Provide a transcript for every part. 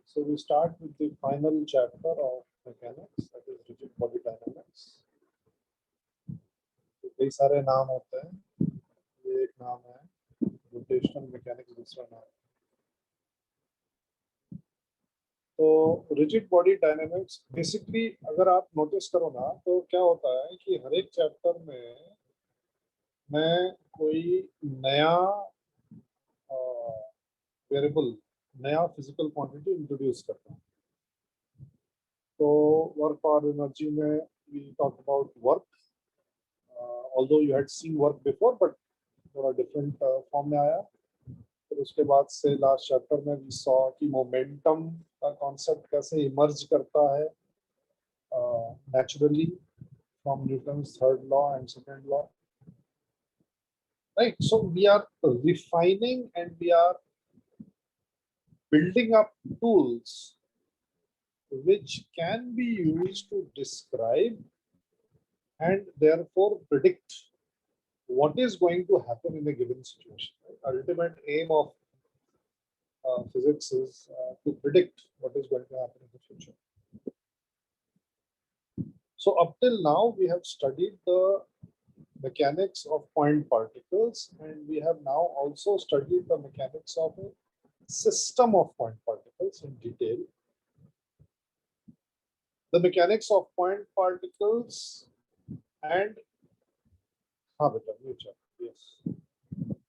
So we start with the final chapter of mechanics, that is rigid body dynamics. कई सारे नाम होते हैं, ये एक नाम है, रोटेशनल मैकेनिक्स दूसरा नाम है. तो रिजिड बॉडी डायनामिक्स बेसिकली अगर आप नोटिस करो ना तो क्या होता है कि हर एक चैप्टर में मैं कोई नया वेरिएबल, नया फिजिकल क्वांटिटी इंट्रोड्यूस करता हूँ. तो वर्क और एनर्जी में we talk about work, although you had seen work before but थोड़ा डिफरेंट फॉर्म में आया. फिर उसके बाद से लास्ट चैप्टर में वी सॉ कि मोमेंटम का कॉन्सेप्ट कैसे इमर्ज करता है naturally from Newton's third law and second law. Right, so we are refining and we are building up tools which can be used to describe and therefore predict what is going to happen in a given situation. Right? Ultimate aim of physics is to predict what is going to happen in the future. So up till now we have studied the mechanics of point particles and we have now also studied the mechanics of a system of point particles in detail. The mechanics of point particles and yes,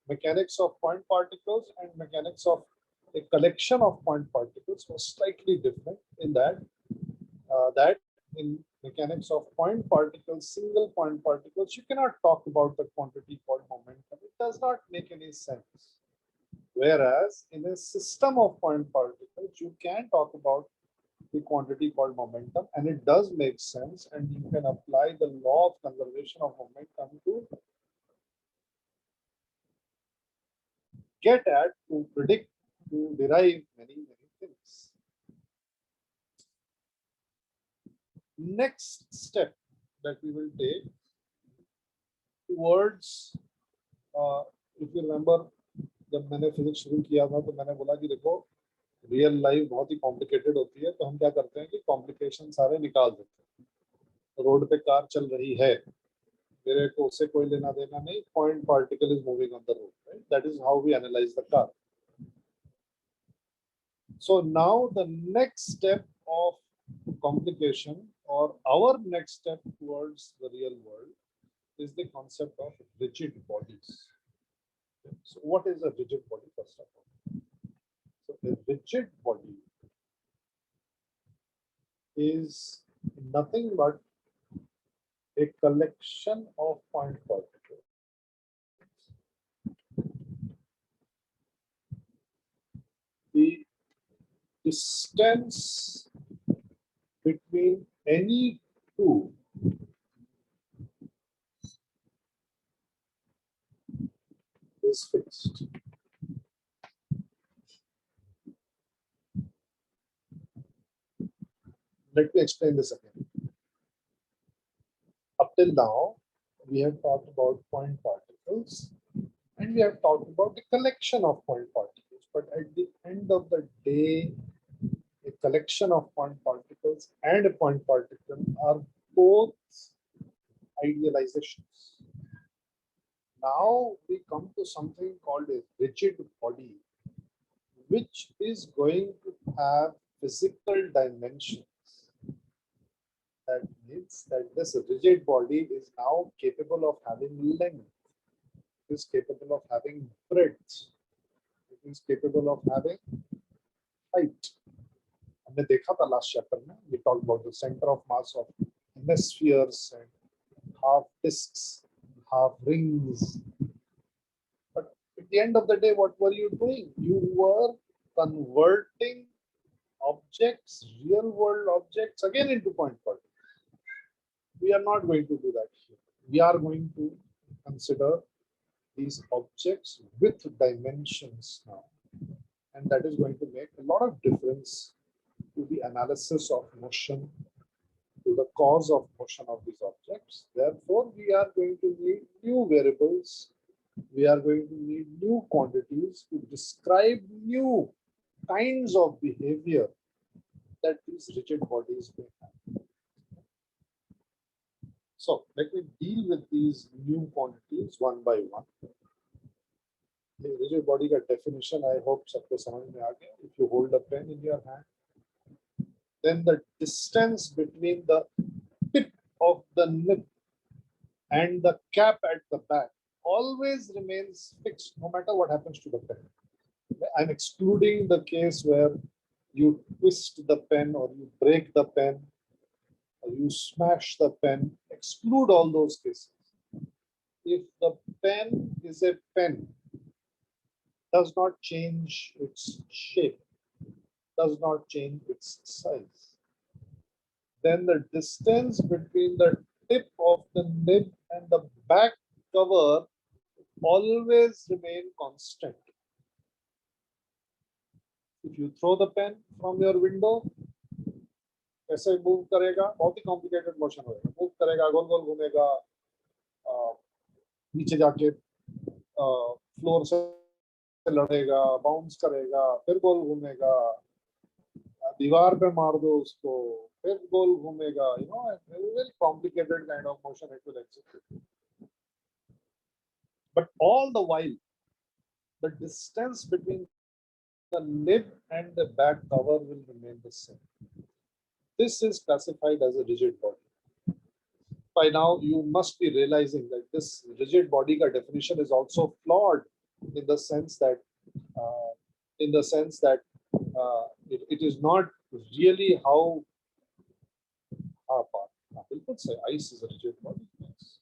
mechanics of point particles and mechanics of a collection of point particles was slightly different in that in mechanics of point particles, single point particles, you cannot talk about the quantity called momentum. It does not make any sense. Whereas in a system of point particles, you can talk about the quantity called momentum, and it does make sense, and you can apply the law of conservation of momentum to get at, to predict, to derive many things. Next step that we will take towards, if you remember, जब मैंने physics शुरू किया था तो मैंने बोला कि देखो रियल लाइफ बहुत ही कॉम्प्लिकेटेड होती है, तो हम क्या करते हैं कि कॉम्प्लिकेशन सारे निकाल देते हैं. रोड पे कार चल रही है, मेरे को उससे कोई लेना देना नहीं, point particle is moving on the road, right? That is how we analyse the car. So now the next step of complication, or our next step towards the real world, is the concept of rigid bodies. So what is a rigid body first of all? So a rigid body is nothing but a collection of point particles. The distance between any two is fixed. Let me explain this again. Up till now, we have talked about point particles and we have talked about the collection of point particles. But at the end of the day, a collection of point particles and a point particle are both idealizations. Now we come to something called a rigid body, which is going to have physical dimensions. That means that this rigid body is now capable of having length, it is capable of having breadth, it is capable of having height. हमने देखा था last chapter में, we talked about the center of mass of hemispheres and half discs, half rings. But at the end of the day, what were you doing? You were converting objects, real world objects, again into point particles. We are not going to do that here. We are going to consider these objects with dimensions now. And that is going to make a lot of difference to the analysis of motion, to the cause of motion of these objects. Therefore, we are going to need new variables. We are going to need new quantities to describe new kinds of behavior that these rigid bodies may have. So let me deal with these new quantities one by one. The rigid body का definition I hope सबको समझ में आ गया. If you hold a pen in your hand, then the distance between the tip of the nib and the cap at the back always remains fixed no matter what happens to the pen. I'm excluding the case where you twist the pen or you break the pen or you smash the pen. Exclude all those cases. If the pen is a pen, does not change its shape, does not change its size, then the distance between the tip of the nib and the back cover always remain constant. If you throw the pen from your window, कैसे move करेगा? बहुत ही complicated motion होगा. Move करेगा, गोल गोल घूमेगा, नीचे जाके floor से लड़ेगा, बाउंस करेगा, फिर गोल घूमेगा, दीवार पे मार दो उसको, फिर गोल घूमेगा. You know, a very complicated kind of motion it will execute. But all the while, the distance between the nib and the back cover will remain the same. This is classified as a rigid body. By now, you must be realizing that this rigid body ka definition is also flawed in the sense that it is not really how people say ice is a rigid body. Yes.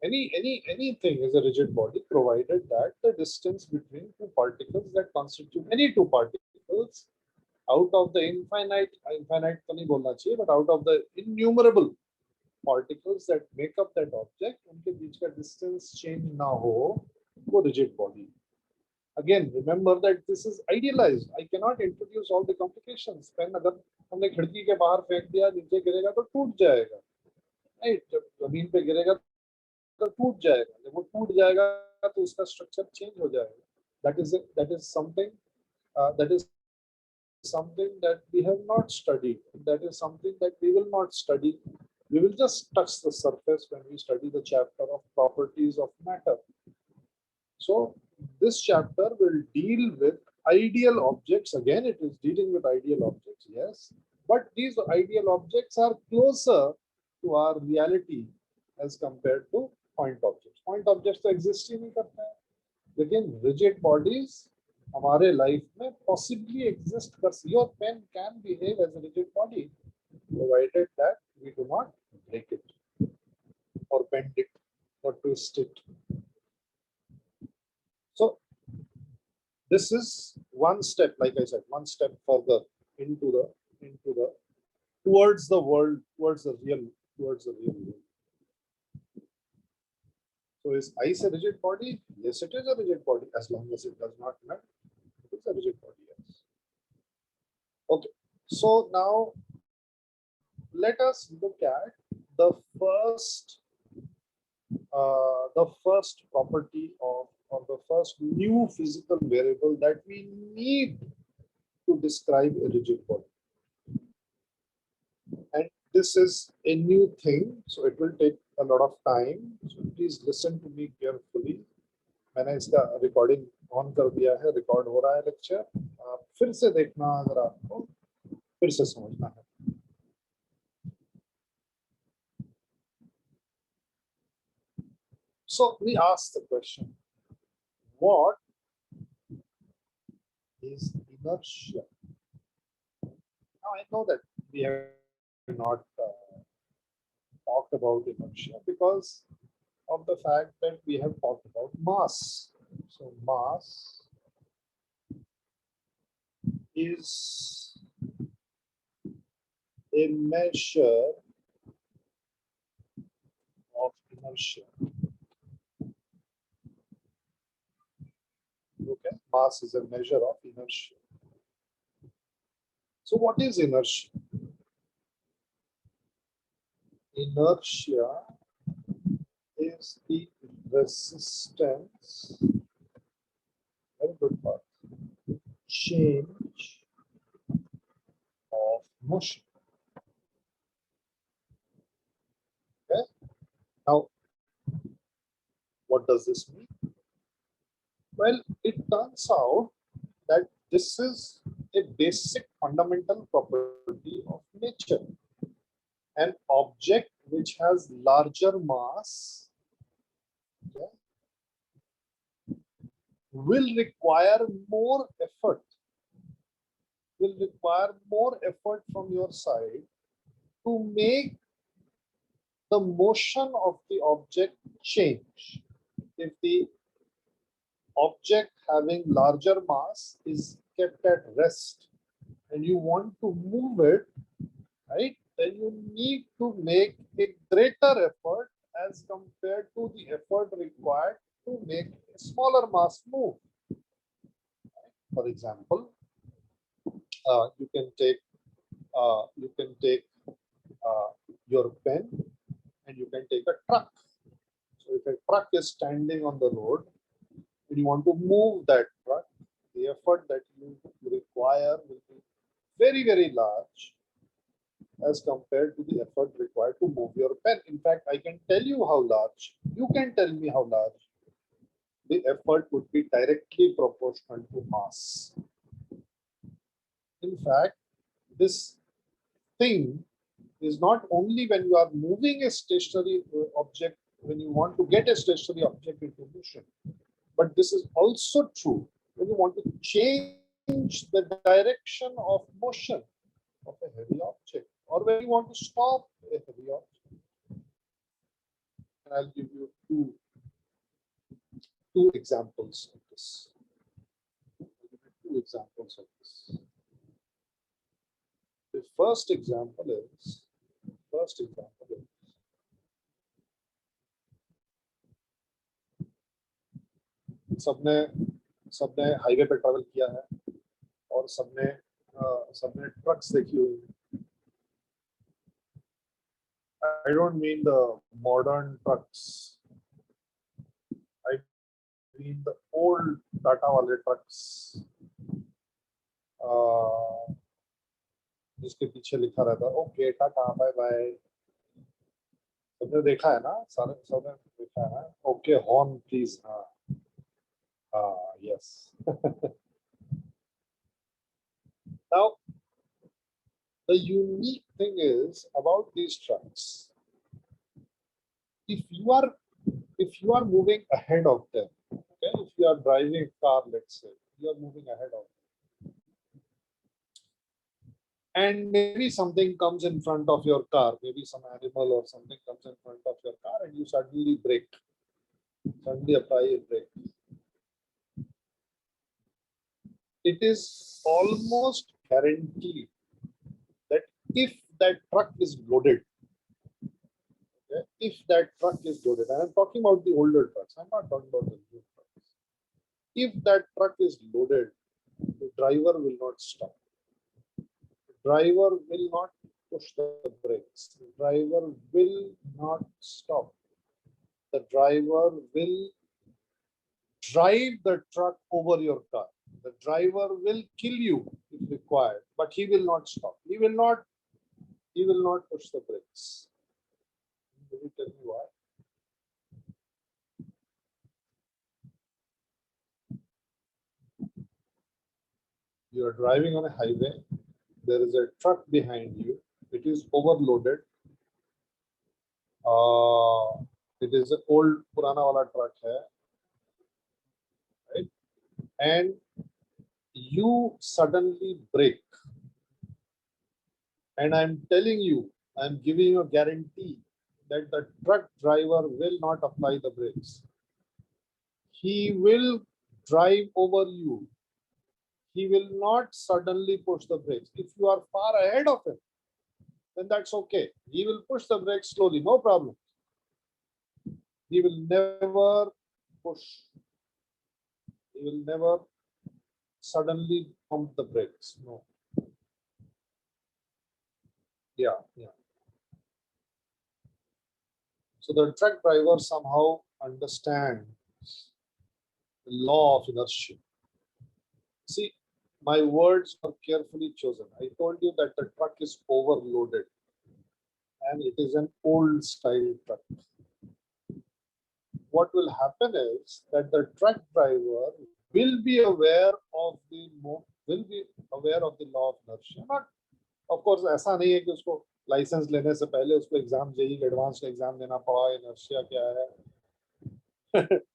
Anything is a rigid body provided that the distance between two particles that constitute any two particles out of the infinite तो नहीं बोलना चाहिए, but out of the innumerable particles that make up that object, उनके बीच का distance change ना हो, वो rigid body. Again, remember that this is idealized. I cannot introduce all the complications. Pen अगर हमने खिड़की के बाहर फेंक दिया, नीचे गिरेगा तो टूट जाएगा. Right? जब जमीन पे गिरेगा तो टूट जाएगा. जब वो टूट जाएगा तो उसका structure change हो जाएगा. That is something that we have not studied. That is something that we will not study. We will just touch the surface when we study the chapter of properties of matter. So this chapter will deal with ideal objects. Again, it is dealing with ideal objects, yes. But these ideal objects are closer to our reality as compared to point objects. Point objects तो exist ही नहीं करते हैं. लेकिन rigid bodies हमारे life में possibly exist. But your pen can behave as a rigid body, provided that we do not break it or bend it or twist it. So this is one step, like I said, one step further into the towards the world, towards the real world. So is ice a rigid body? Yes, it is a rigid body as long as it does not melt. It is a rigid body, yes. Okay, so now let us look at the first property of, or the first new physical variable that we need to describe a rigid body. And this is a new thing, so it will take a lot of time. So please listen to me carefully. मैंने इसका recording on कर दिया है, record हो रहा है lecture. फिर से देखना अगर आपको, फिर से समझना है. So we ask the question, what is inertia? Now I know that we have not talked about inertia because of the fact that we have talked about mass. So mass is a measure of inertia. Okay, mass is a measure of inertia. So what is inertia? Inertia is the resistance, very good part, change motion. Okay. Now, what does this mean? Well, it turns out that this is a basic fundamental property of nature. An object which has larger mass, okay, will require more effort, from your side to make the motion of the object change. If the object having larger mass is kept at rest and you want to move it, right, then you need to make a greater effort as compared to the effort required to make a smaller mass move. For example, you can take your pen and you can take a truck. So if a truck is standing on the road and you want to move that truck, the effort that you require will be very, very large as compared to the effort required to move your pen. In fact, I can tell you how large. You can tell me how large. The effort would be directly proportional to mass. In fact, this thing is not only when you are moving a stationary object, when you want to get a stationary object into motion, but this is also true when you want to change the direction of motion of a heavy object, or when you want to stop a heavy object. And I'll give you two examples of this. The first example is सबने highway पे travel किया है और सबने trucks देखी हुई है. I don't mean the modern trucks. I mean the old Tata wale trucks. जिसके पीछे लिखा रहता है ओके टाटा बाय बाय. सबने देखा है ना, सबने देखा है ना. Okay horn please. Yes. Now, the unique thing is about these trucks. If you are moving ahead of them, okay, if you are driving a car, let's say, you are moving ahead of them, and maybe something comes in front of your car, maybe some animal or something comes in front of your car, and you suddenly brake, suddenly apply a brake. It is almost guaranteed that if that truck is loaded, okay, and I'm talking about the older trucks, I'm not talking about the new trucks. If that truck is loaded, the driver will not stop. The driver will not push the brakes. The driver will not stop. The driver will drive the truck over your car. The driver will kill you if required, but he will not stop. He will not push the brakes. Will you tell me why? You are driving on a highway. There is a truck behind you. It is overloaded. It is an old Purana wala truck hai, right? And you suddenly brake. And I'm telling you, I'm giving you a guarantee that the truck driver will not apply the brakes. He will drive over you. He will not suddenly push the brakes. If you are far ahead of him, then that's okay. He will push the brakes slowly, no problem. He will never push. He will never suddenly pump the brakes. No. Yeah. So the truck driver somehow understands the law of inertia. See, My words are carefully chosen. I told you that the truck is overloaded and it is an old style truck. What will happen is that the truck driver will be aware of the law of inertia. Not, of course, ऐसा नहीं है कि उसको licence लेने से पहले उसको exam JEE advance exam देना पड़ा, इनर्शिया क्या है.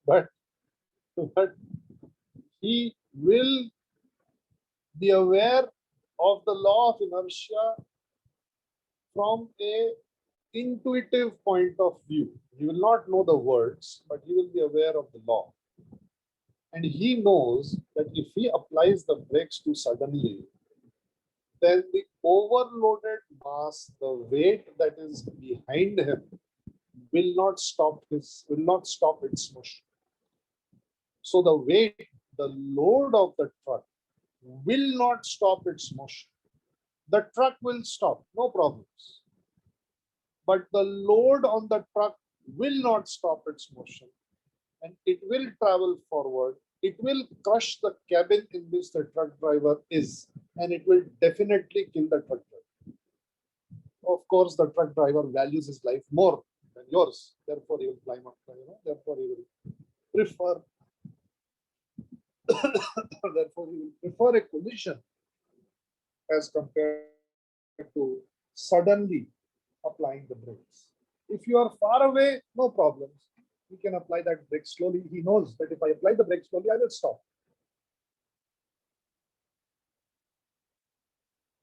but he will be aware of the law of inertia from a intuitive point of view. He will not know the words, but he will be aware of the law. And he knows that if he applies the brakes too suddenly, then the overloaded mass, the weight that is behind him, will not stop its motion. So the weight, the load of the truck will not stop its motion. The truck will stop, no problems. But the load on the truck will not stop its motion, and it will travel forward. It will crush the cabin in which the truck driver is, and it will definitely kill the truck driver. Of course, the truck driver values his life more than yours. Therefore, he will climb up. Therefore, he will prefer. Therefore, he will prefer a collision as compared to suddenly applying the brakes. If you are far away, no problems. You can apply that brake slowly. He knows that if I apply the brake slowly, I will stop.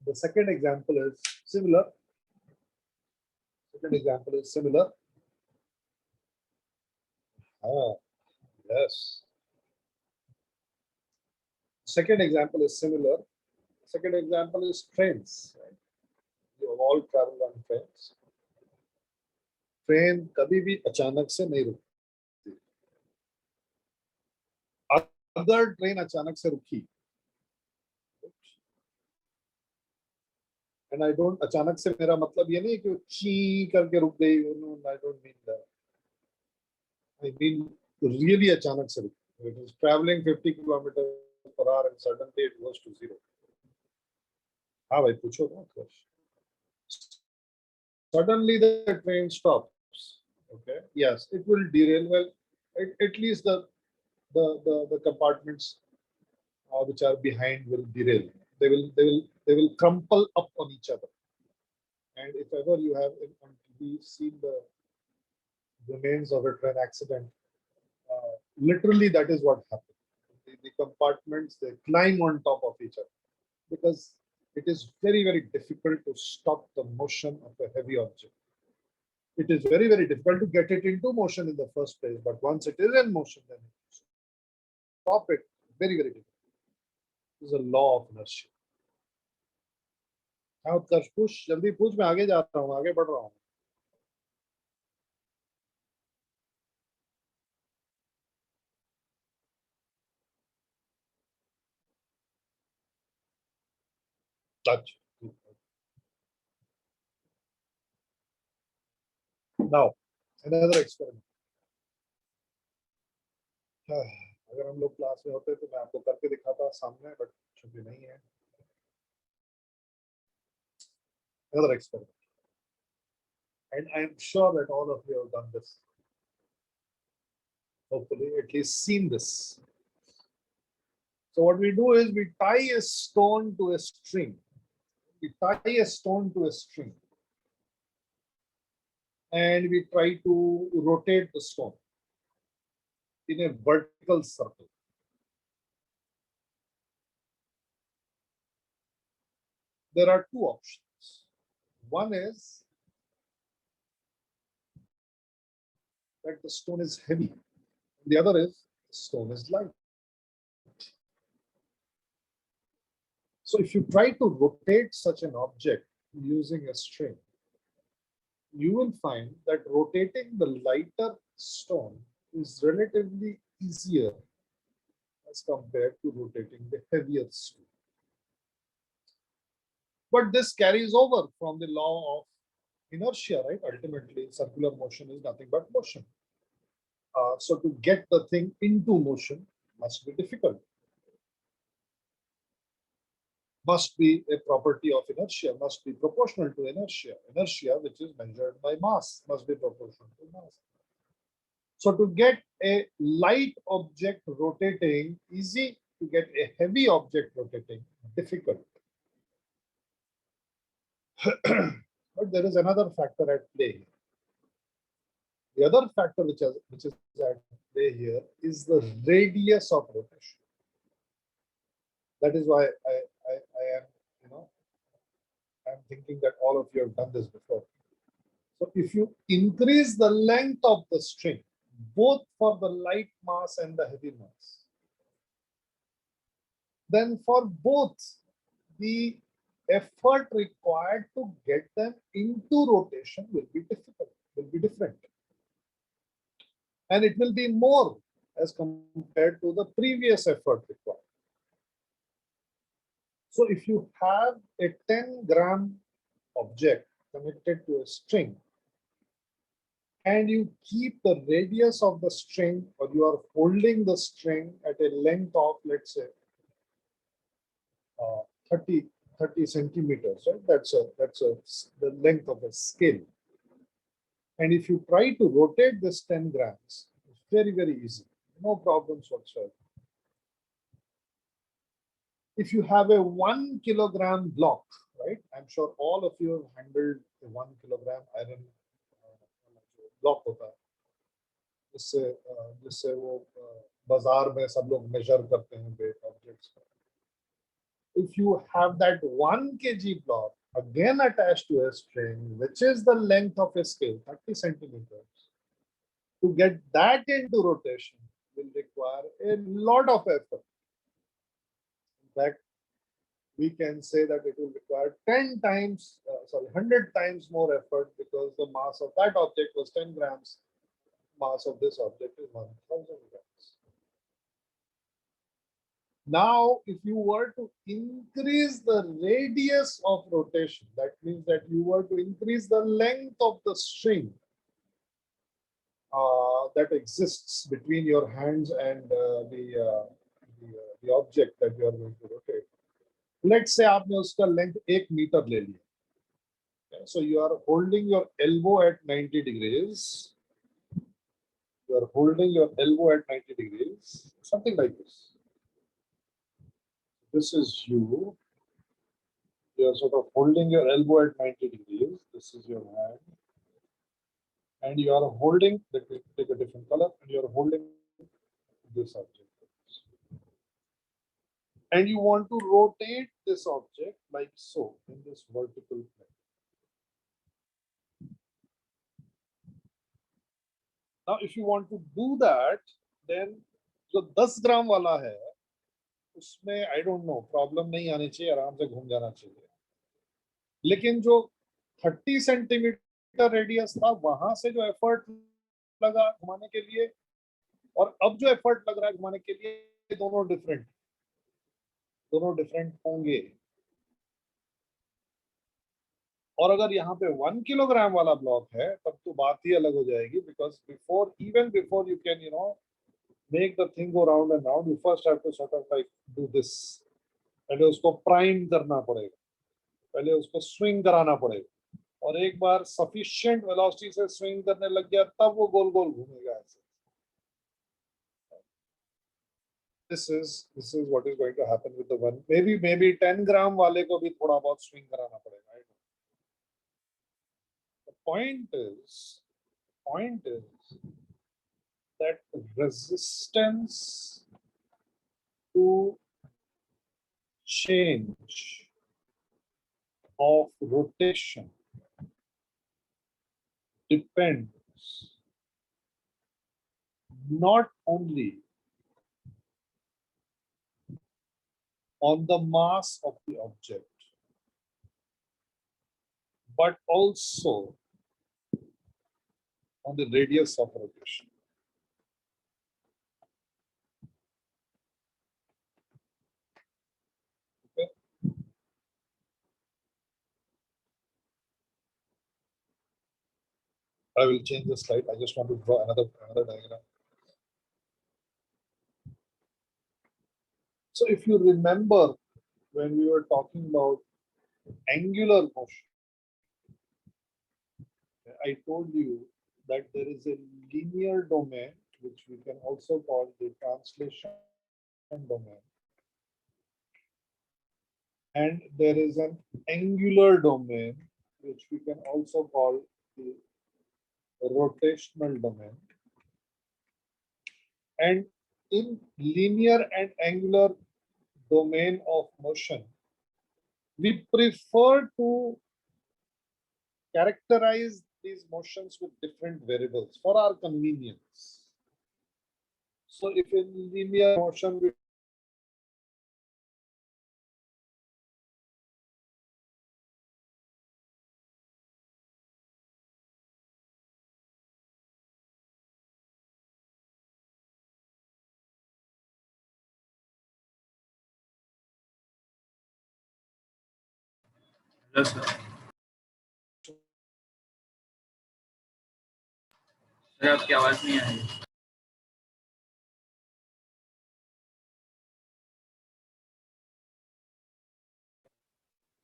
The second example is similar. Ah, yes. Second example is similar. Second example is trains. Right? You have all traveled on trains. Train कभी भी अचानक से नहीं रुकती. अगर train अचानक से रुकी, एंड आई डोंट, अचानक से मेरा मतलब ये नहीं कि ची करके रुक गई. I don't mean that. I mean really अचानक से रुक. It is traveling 50 kilometers per hour and suddenly it goes to zero. हाँ भाई पूछो ना question. Suddenly the train stops. Okay. Yes, it will derail. Well, at least the compartments which are behind will derail. They will crumple up on each other. And if ever you have on TV seen the remains of a train accident, literally that is what happened. The compartments, they climb on top of each other because it is very, very difficult to stop the motion of a heavy object. It is very, very difficult to get it into motion in the first place, but once it is in motion, then stop it. Very, very difficult. It is a law of inertia. हाँ उत्कर्ष पूछ, जल्दी पूछ, मैं आगे जा रहा हूँ, आगे बढ़ रहा हूँ. Now, another experiment. अगर हम लोग क्लास में होते तो मैं आपको करके दिखाता सामने, बट चूंकि नहीं है. Another experiment, and I am sure that all of you have done this. Hopefully, at least seen this. So what we do is we tie a stone to a string. And we try to rotate the stone in a vertical circle. There are two options. One is that the stone is heavy. The other is the stone is light. So if you try to rotate such an object using a string, you will find that rotating the lighter stone is relatively easier as compared to rotating the heavier stone. But this carries over from the law of inertia, right? Ultimately, circular motion is nothing but motion. So to get the thing into motion must be difficult. must be a property of inertia, must be proportional to inertia. Inertia, which is measured by mass, must be proportional to mass. So to get a light object rotating, easy. To get a heavy object rotating, difficult. But there is another factor at play here. The other factor which is at play here is the radius of rotation. That is why I am, you know, I'm thinking that all of you have done this before. So if you increase the length of the string, both for the light mass and the heavy mass, then for both the effort required to get them into rotation will be difficult, will be different. And it will be more as compared to the previous effort required. So if you have a 10-gram object connected to a string, and you keep the radius of the string, or you are holding the string at a length of, let's say, 30 centimeters, right? That's the length of a scale. And if you try to rotate this 10 grams, it's very, very easy. No problems whatsoever. If you have a 1 kilogram block, right? I'm sure all of you have handled a 1 kilogram iron block होता है, जिससे वो बाजार में सब लोग major करते हैं वेट ऑब्जेक्ट्स का. If you have that 1 kg block again attached to a string, which is the length of a scale, 30 centimeters, to get that into rotation will require a lot of effort. In fact, we can say that it will require 100 times more effort, because the mass of that object was 10 grams. Mass of this object is 1000 grams. Now, if you were to increase the radius of rotation, that means that you were to increase the length of the string that exists between your hands and the object that you are going to rotate. Let's say आपने उसका length 1 meter ले लिया. Okay, so you are holding your elbow at 90 degrees. You are holding your elbow at 90 degrees, something like this. This is you. You are sort of holding your elbow at 90 degrees. This is your hand. And you are holding, let me take a different color, and you are holding this object. And you want to rotate this object like so in this vertical plane. Now, if you want to do that, then जो 10 ग्राम वाला है, उसमें I don't know, problem नहीं आनी चाहिए, आराम से घूम जाना चाहिए. लेकिन जो 30 सेंटीमीटर रेडियस था, वहां से जो एफर्ट लगा घुमाने के लिए, और अब जो एफर्ट लग रहा है घुमाने के लिए, दोनों डिफरेंट होंगे. और अगर यहाँ पे 1 किलोग्राम वाला ब्लॉक है, तब तो बात ही अलग हो जाएगी, because even before you can make the thing go round and round, you first have to sort of like do this. पहले उसको प्राइम करना पड़ेगा, पहले उसको स्विंग कराना पड़ेगा, और एक बार सफिशिएंट वेलोसिटी से स्विंग करने लग गया, तब वो गोल गोल घूमेगा ऐसे. This is what is going to happen with the one. Maybe 10 ग्राम वाले को भी थोड़ा बहुत स्विंग कराना पड़ेगा. The point is that resistance to change of rotation depends not only on the mass of the object, but also on the radius of rotation. Okay. I will change the slide. I just want to draw another diagram. So if you remember when we were talking about angular motion, I told you that there is a linear domain, which we can also call the translation domain, and there is an angular domain, which we can also call the rotational domain. And in linear and angular domain of motion, we prefer to characterize these motions with different variables for our convenience. So if in linear motion we hello sir. Sir आपकी आवाज़ नहीं आ रही।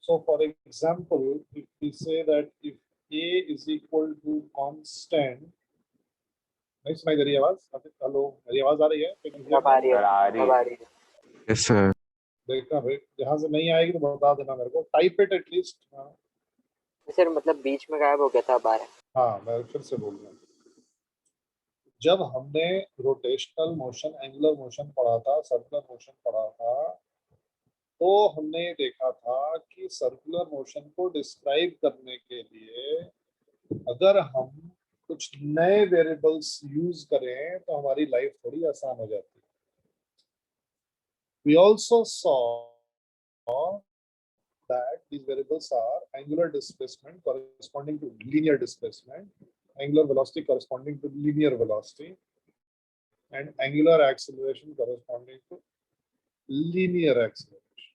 So for example, if we say that if A is equal to constant, नहीं सुनाई दे रही है आवाज? Hello, मेरी आवाज आ रही है? अब आ रही है। Yes sir. देखना भाई, जहाँ से नहीं आएगी तो बता देना मेरे को, टाइप इट एटलीस्ट। सर मतलब बीच में गायब हो गया था, अब आ रहा है। हाँ, मैं फिर से बोल रहा हूँ। जब हमने रोटेशनल मोशन, एंगुलर मोशन पढ़ा था, सर्कुलर मोशन पढ़ा था, तो हमने देखा था कि सर्कुलर मोशन को डिस्क्राइब करने के लिए अगर हम कुछ नए वेरिएबल्स यूज करें तो हमारी लाइफ थोड़ी आसान हो जाती है। We also saw that these variables are angular displacement corresponding to linear displacement, angular velocity corresponding to linear velocity, and angular acceleration corresponding to linear acceleration.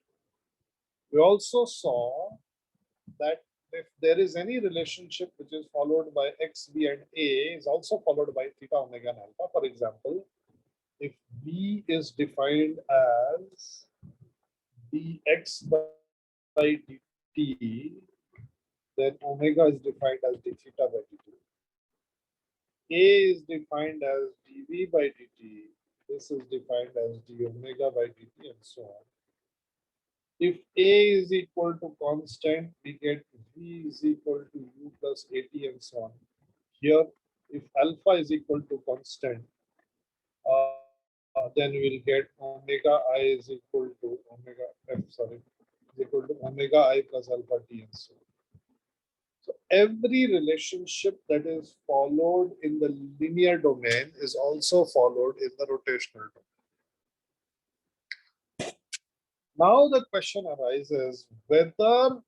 We also saw that if there is any relationship which is followed by x, b, and a is also followed by theta, omega, and alpha. For example, if b is defined as dx by dt, then omega is defined as d theta by dt. A is defined as dv by dt. This is defined as d omega by dt, and so on. If A is equal to constant, we get V is equal to U plus AT, and so on. Here, if alpha is equal to constant, then we'll get omega I is equal to omega F, sorry, is equal to omega I plus alpha T, and so on. So every relationship that is followed in the linear domain is also followed in the rotational domain. Now the question arises whether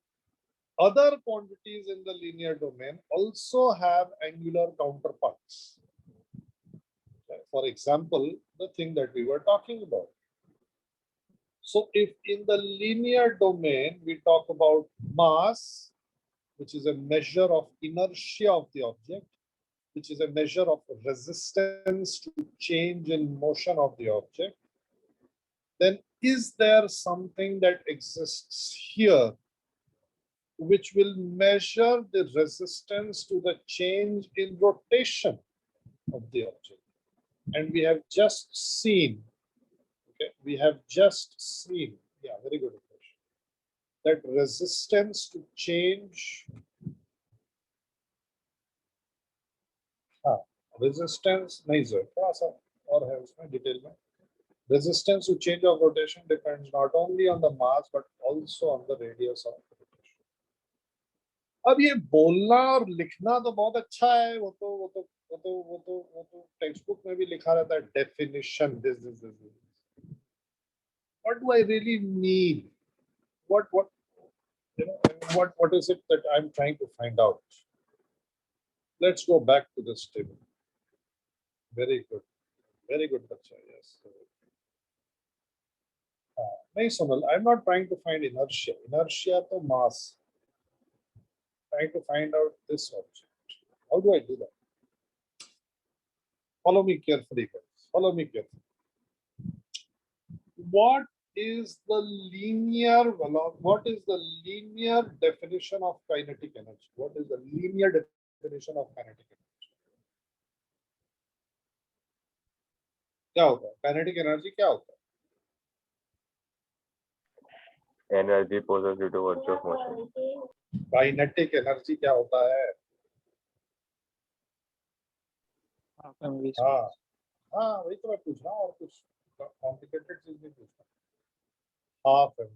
other quantities in the linear domain also have angular counterparts. For example, the thing that we were talking about. So if in the linear domain we talk about mass, which is a measure of inertia of the object, which is a measure of resistance to change in motion of the object, then is there something that exists here which will measure the resistance to the change in rotation of the object? And we have just seen, okay, yeah, very good question, that resistance to change, resistance नहीं sir, थोड़ा सा और है उसमें detail में. Resistance to change of rotation depends not only on the mass but also on the radius of rotation. अब ये बोलना और लिखना तो बहुत अच्छा है, वो तो टेक्स्ट बुक में भी लिखा रहता है, definition this. What do I really mean? What you know, what is it that I'm trying to find out? Let's go back to this table. Very good, bacha. Yes. नहीं Sonal, I'm not trying to find inertia. Inertia to mass. Trying to find out this object. How do I do that? Follow me carefully, guys. Follow me carefully. What is the linear velocity? What is the linear definition of kinetic energy? What is the linear definition of kinetic energy? क्या होता है kinetic energy क्या होता है Energy possessed due to virtue of motion. Kinetic energy क्या होता है हाँ हाँ वही तो मैं पूछ रहा हूँ और कुछ कॉम्प्लिकेटेड चीज नहीं पूछ रहा हाफ mv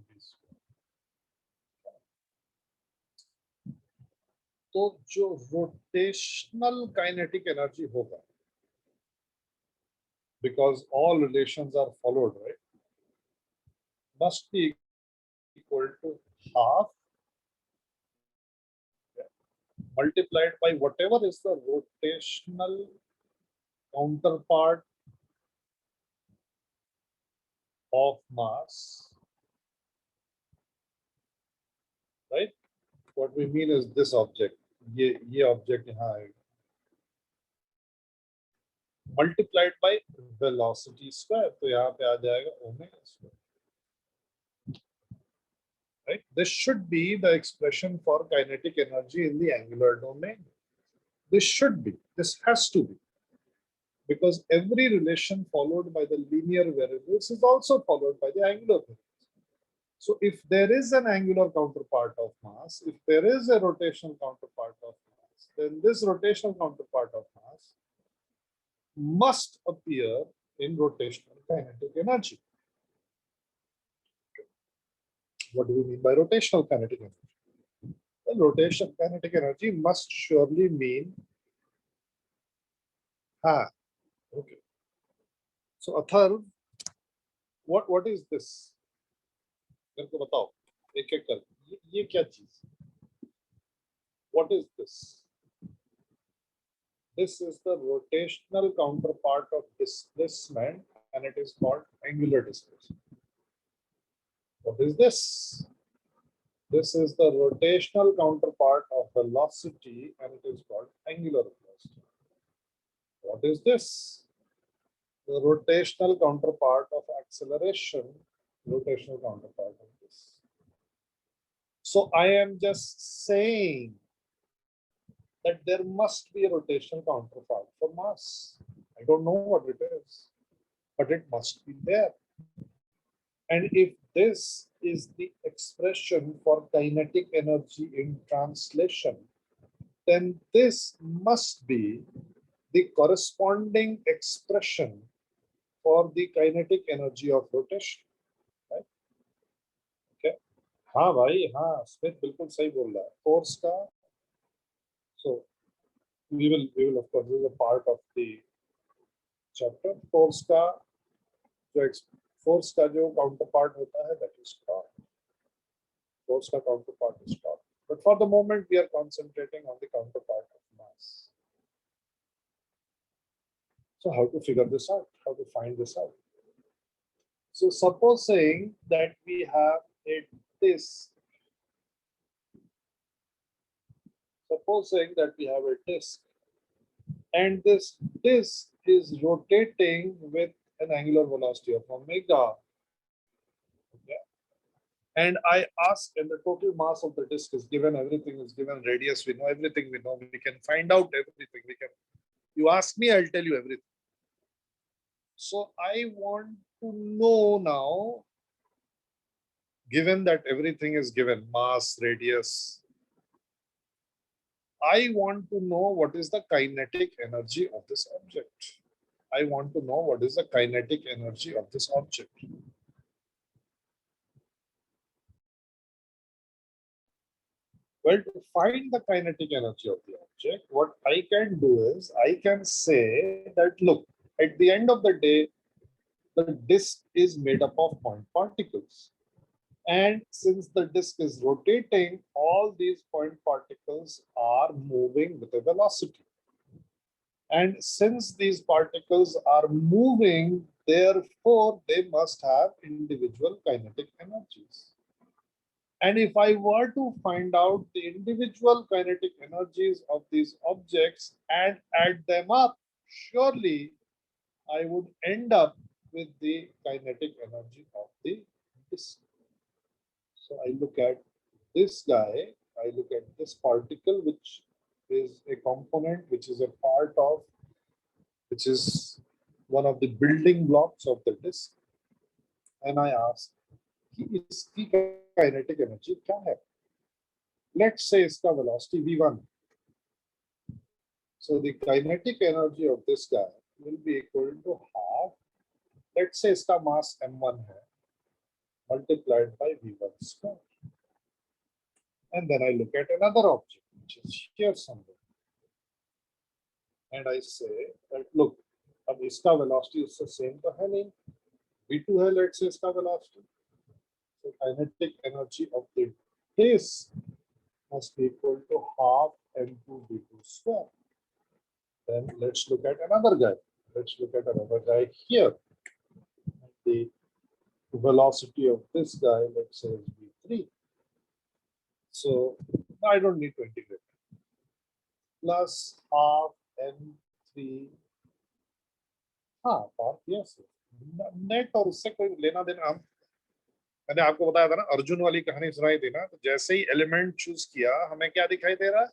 तो जो रोटेशनल काइनेटिक एनर्जी होगा because all relations are followed, right, must be equal to half multiplied by whatever is the rotational counterpart of mass, right? What we mean is this object, ये object यहाँ आएगा multiplied by velocity square, तो यहाँ पे आ जाएगा omega square. Right? This should be the expression for kinetic energy in the angular domain. This should be, this has to be, because every relation followed by the linear variables is also followed by the angular variables. So if there is an angular counterpart of mass, if there is a rotational counterpart of mass, then this rotational counterpart of mass must appear in rotational kinetic energy. What do we mean by rotational kinetic energy? Well, rotational kinetic energy must surely mean okay. So Atharv, what is this? मेरे को बताओ एक एक कर ये क्या चीज? What is this? This is the rotational counterpart of displacement and it is called angular displacement. What is this? This is the rotational counterpart of velocity and it is called angular velocity. What is this? The rotational counterpart of acceleration, rotational counterpart of this. So I am just saying that there must be a rotational counterpart for mass. I don't know what it is, but it must be there. And if this is the expression for kinetic energy in translation, then this must be the corresponding expression for the kinetic energy of rotation. Right? Okay. हाँ भाई हाँ Smith बिल्कुल सही बोल रहा है force का so we will of course this is a part of the chapter force का जो counterpart होता है that is torque. Force का counterpart is torque. But for the moment we are concentrating on the counterpart of mass. So how to figure this out? How to find this out? So supposing that we have a disk. Supposing that we have a disk and this disk is rotating with an angular velocity of omega. Okay. And I ask, and the total mass of the disk is given, everything is given, radius, we know everything, we know, we can find out everything. You ask me, I'll tell you everything. So I want to know now, given that everything is given, mass, radius, I want to know what is the kinetic energy of this object. I want to know what is the kinetic energy of this object. Well, to find the kinetic energy of the object, what I can do is I can say that, look, at the end of the day, the disk is made up of point particles. And since the disk is rotating, all these point particles are moving with a velocity. And since these particles are moving, therefore they must have individual kinetic energies. And if I were to find out the individual kinetic energies of these objects and add them up, surely I would end up with the kinetic energy of the disk. So I look at this guy, I look at this particle, which is a component, which is a part of, which is one of the building blocks of the disk, and I ask कि इसकी kinetic energy क्या है? Let's say इसका velocity v1. So the kinetic energy of this guy will be equal to half. Let's say इसका mass m1 है, multiplied by v1 square. And then I look at another object, which is here somewhere. And I say that look, अब इसका velocity उससे same तो है नहीं, v2 है, let's say इसका velocity. So kinetic energy of the disk must be equal to half m2 v2 square. Then let's look at another guy. Let's look at another guy here. The velocity of this guy, let's say, is v3. So I don't need to integrate. Plus half m3. हाँ, part yes, net और उससे कोई लेना देना हम, मैंने आपको बताया था ना, अर्जुन वाली कहानी सुनाई थी ना, तो जैसे ही एलिमेंट चूज किया हमें क्या दिखाई दे रहा है,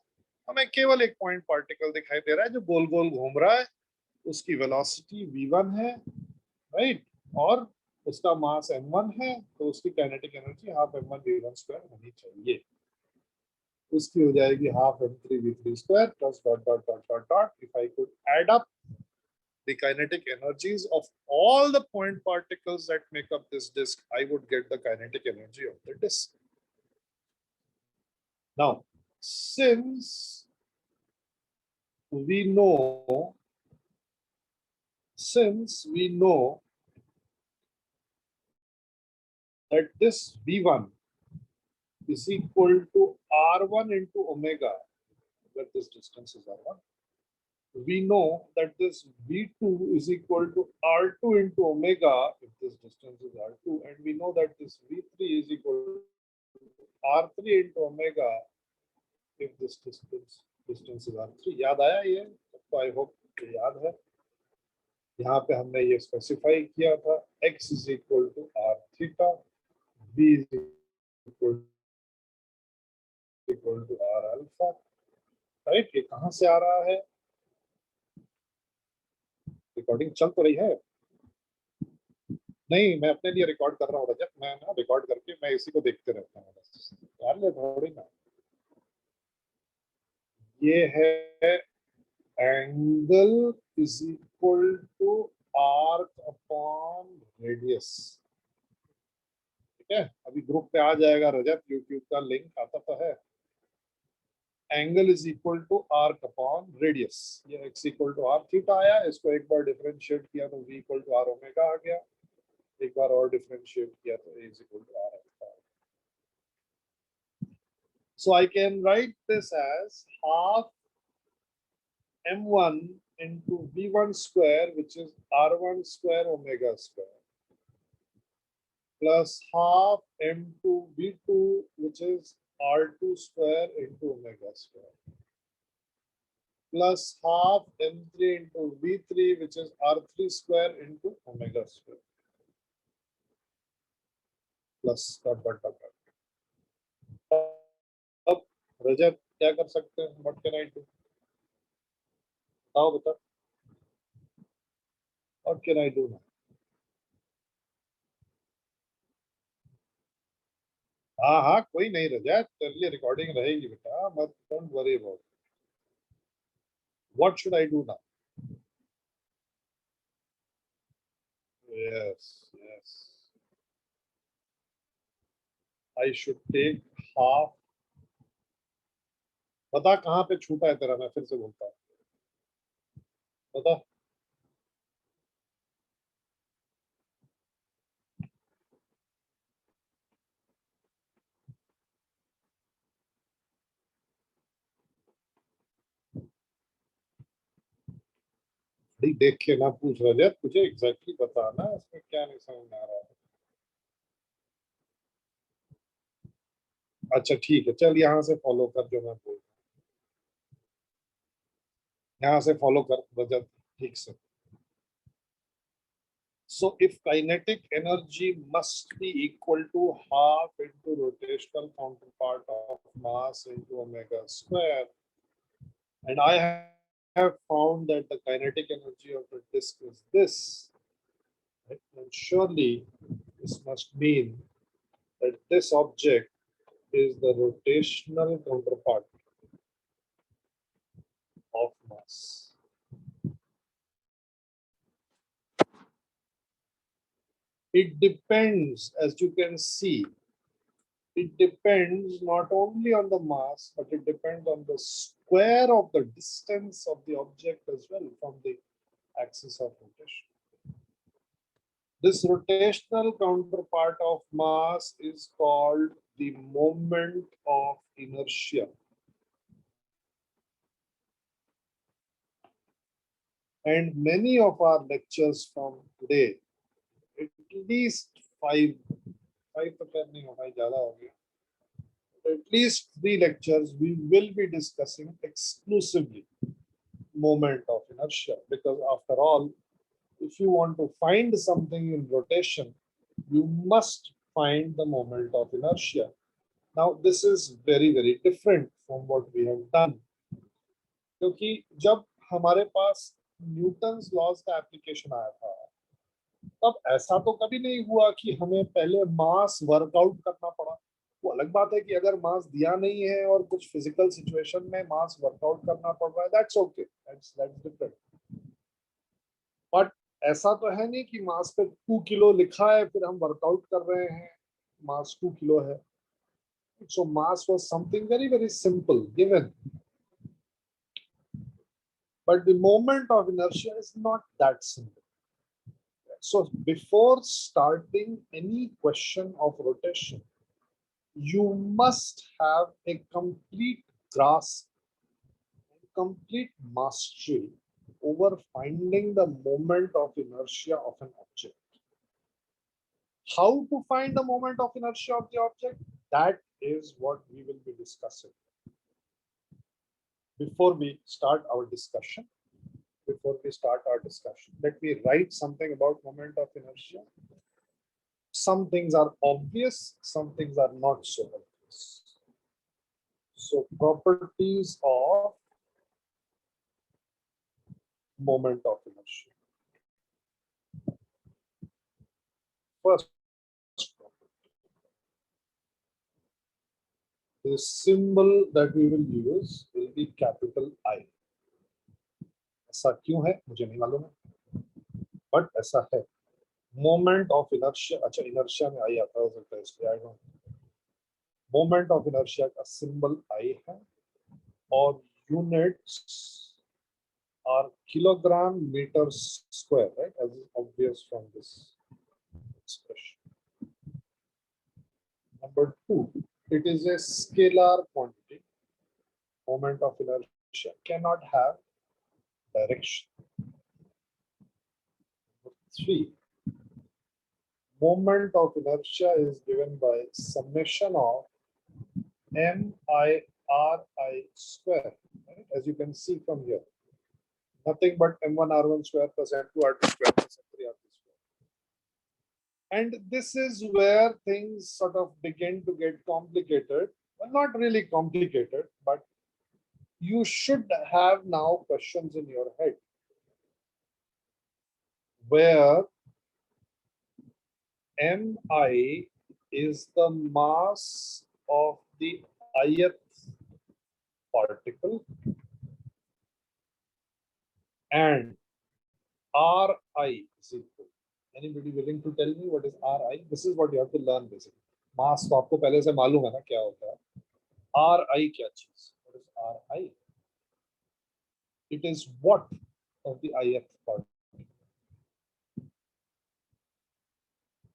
हमें केवल एक पॉइंट पार्टिकल दिखाई दे रहा है जो गोल गोल घूम रहा है, उसकी वेलोसिटी v1 है, राइट, और उसका मास m1 है, तो उसकी kinetic energy half m1 v1 square होनी चाहिए, उसकी हो जाएगी half m3 v3 square plus dot dot dot dot dot. If I could add up the kinetic energies of all the point particles that make up this disk, I would get the kinetic energy of the disk. Now, since we know that this V1 is equal to R1 into omega, where this distance is R1, we know that this V2 is equal to R2 into omega if this distance is R2, and we know that this V3 is equal to R3 into omega if this distance is R3. याद आया ये? तो I hope याद है. यहाँ पे हमने ये स्पेसिफाई किया था, x is equal to R theta, b is equal to R alpha, right? ये कहाँ से आ रहा है? रिकॉर्डिंग चल तो रही है? नहीं, मैं अपने लिए रिकॉर्ड कर रहा हूँ रजत, मैं ना रिकॉर्ड करके मैं इसी को देखते रहता हूँ बस, यार ले थोड़ी ना. ये है angle is equal to arc upon radius, ठीक है? अभी ग्रुप पे आ जाएगा रजत, यूट्यूब का लिंक आता तो है. Angle is equal to arc upon radius. ये x equal to r theta आया, इसको एक बार डिफरेंशिएट किया तो v equal to r omega आ गया, एक बार और डिफरेंशिएट किया तो a is equal to r alpha. So I can write this as half m1 into v1 square, which is r1 square omega square, plus half m2 v2, which is r2 square into omega square, plus half m3 into v3, which is r3 square into omega square, plus dot dot dot dot. अब रजत क्या कर सकते हैं? What can I do? बताओ बता. What can I do now? हाँ हाँ, कोई नहीं रजत, तेरे लिए रिकॉर्डिंग रहेगी बेटा, मत, don't worry about. What should I do now? Yes, yes. I should take half. बता कहाँ पे छूटा है तेरा, मैं फिर से बोलता हूँ, बता. देख के ना पूछ रजत, तुझे एग्जैक्टली बताना इसमें क्या नहीं समझ आ रहा है. अच्छा ठीक है, चल यहाँ से फॉलो कर जो मैं बोल रहा हूँ, यहाँ से फॉलो कर रजत ठीक से. So if kinetic energy must be equal to half into rotational counterpart of mass into omega square, and I have found that the kinetic energy of the disk is this, right? And surely this must mean that this object is the rotational counterpart of mass. It depends, as you can see, it depends not only on the mass, but it depends on the square of the distance of the object as well from the axis of rotation. This rotational counterpart of mass is called the moment of inertia. And many of our lectures from today, at least five तो कर नहीं होगा ज़्यादा हो गया. At least 3 lectures we will be discussing exclusively moment of inertia, because after all, if you want to find something in rotation, you must find the moment of inertia. Now this is very different from what we have done, क्योंकि जब हमारे पास Newton's laws का application आया था, तब ऐसा तो कभी नहीं हुआ कि हमें पहले मास वर्कआउट करना पड़ा. वो अलग बात है कि अगर मास दिया नहीं है और कुछ फिजिकल सिचुएशन में मास वर्कआउट करना पड़ रहा है, that's okay, that's different. But ऐसा तो है नहीं कि मास पे 2 किलो लिखा है फिर हम वर्कआउट कर रहे हैं, मास 2 किलो है. So mass was something very simple given, but the moment of inertia is not that simple. So before starting any question of rotation, you must have a complete grasp, complete mastery over finding the moment of inertia of an object. How to find the moment of inertia of the object? That is what we will be discussing. Before we start our discussion, let me write something about moment of inertia. Some things are obvious, some things are not so obvious. So properties of moment of inertia. First property. The symbol that we will use will be capital I. ऐसा क्यों है मुझे नहीं मालूम है, but ऐसा है. Moment of inertia, अच्छा inertia में I आता है इसलिए I don't. Moment of inertia का symbol I है और units are kilogram meter square, right? As is obvious from this expression. Number 2, it is a scalar quantity. Moment of inertia cannot have direction. Number 3, moment of inertia is given by summation of MI/RI square, right? As you can see from here. Nothing but M1R1 square plus M2R2 square plus M3R2 square. And this is where things sort of begin to get complicated. Well, not really complicated, but you should have now questions in your head where Mi is the mass of the ith particle and Ri is equal. Anybody willing to tell me what is Ri? This is what you have to learn basically. Mass तो आपको पहले से मालूम है ना क्या होता है. Ri क्या चीज? What is Ri? It is what of the ith particle.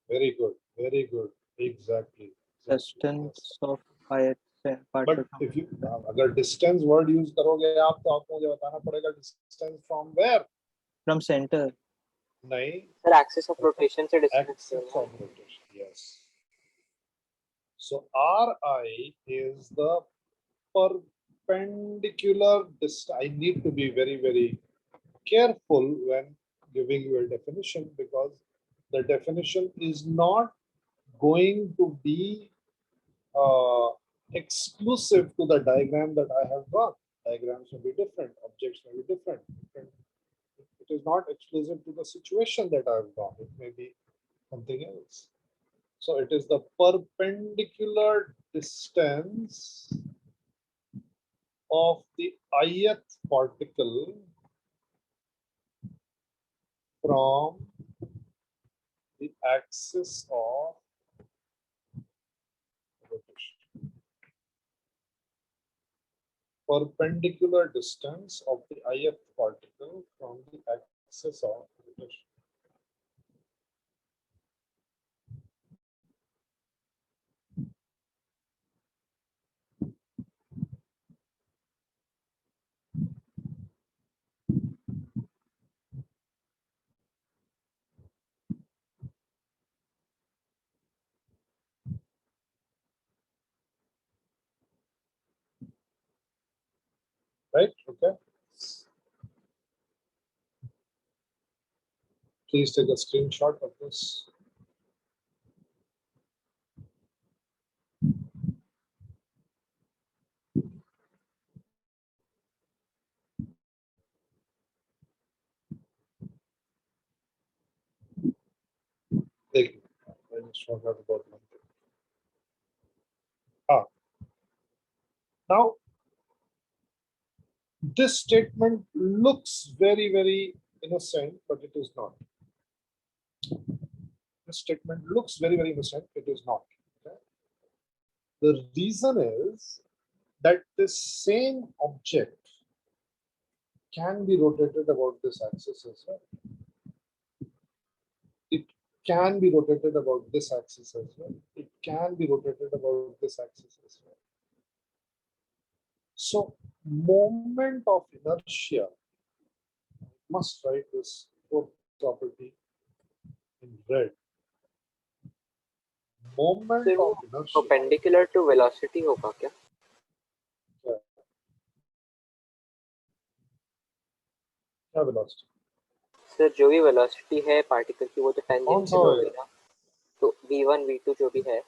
Very good, very good. Exactly. Distance of ith But particle if you अगर distance word use करोगे आप तो आपको मुझे बताना पड़ेगा distance from where? from center. नहीं. सर एक्सिस ऑफ रोटेशन से distance. Axis of rotation. Yes. So Ri is the perpendicular distance. I need to be very careful when giving you a definition because the definition is not going to be exclusive to the diagram that I have drawn. Diagrams may be different, objects may be different. It is not exclusive to the situation that I have drawn. It may be something else. So it is the perpendicular distance of the ith particle from the axis of rotation. Perpendicular distance of the ith particle from the axis of rotation. Right? Okay. Please take a screenshot of this. Take it. I just forgot about one thing. Now, this statement looks very, very innocent, but it is not. This statement looks very, very innocent. It is not. Okay? The reason is that this same object can be rotated about this axis as well. It can be rotated about this axis as well. It can be rotated about this axis as well. So, moment of inertia, I must write this fourth property in red. Moment sir वो of inertia. perpendicular to velocity होगा क्या? क्या velocity? Sir जो भी velocity है particle की वो तो कौन सा टेंजेंशियल होगी होएगा? ना, तो v1 v2 जो भी है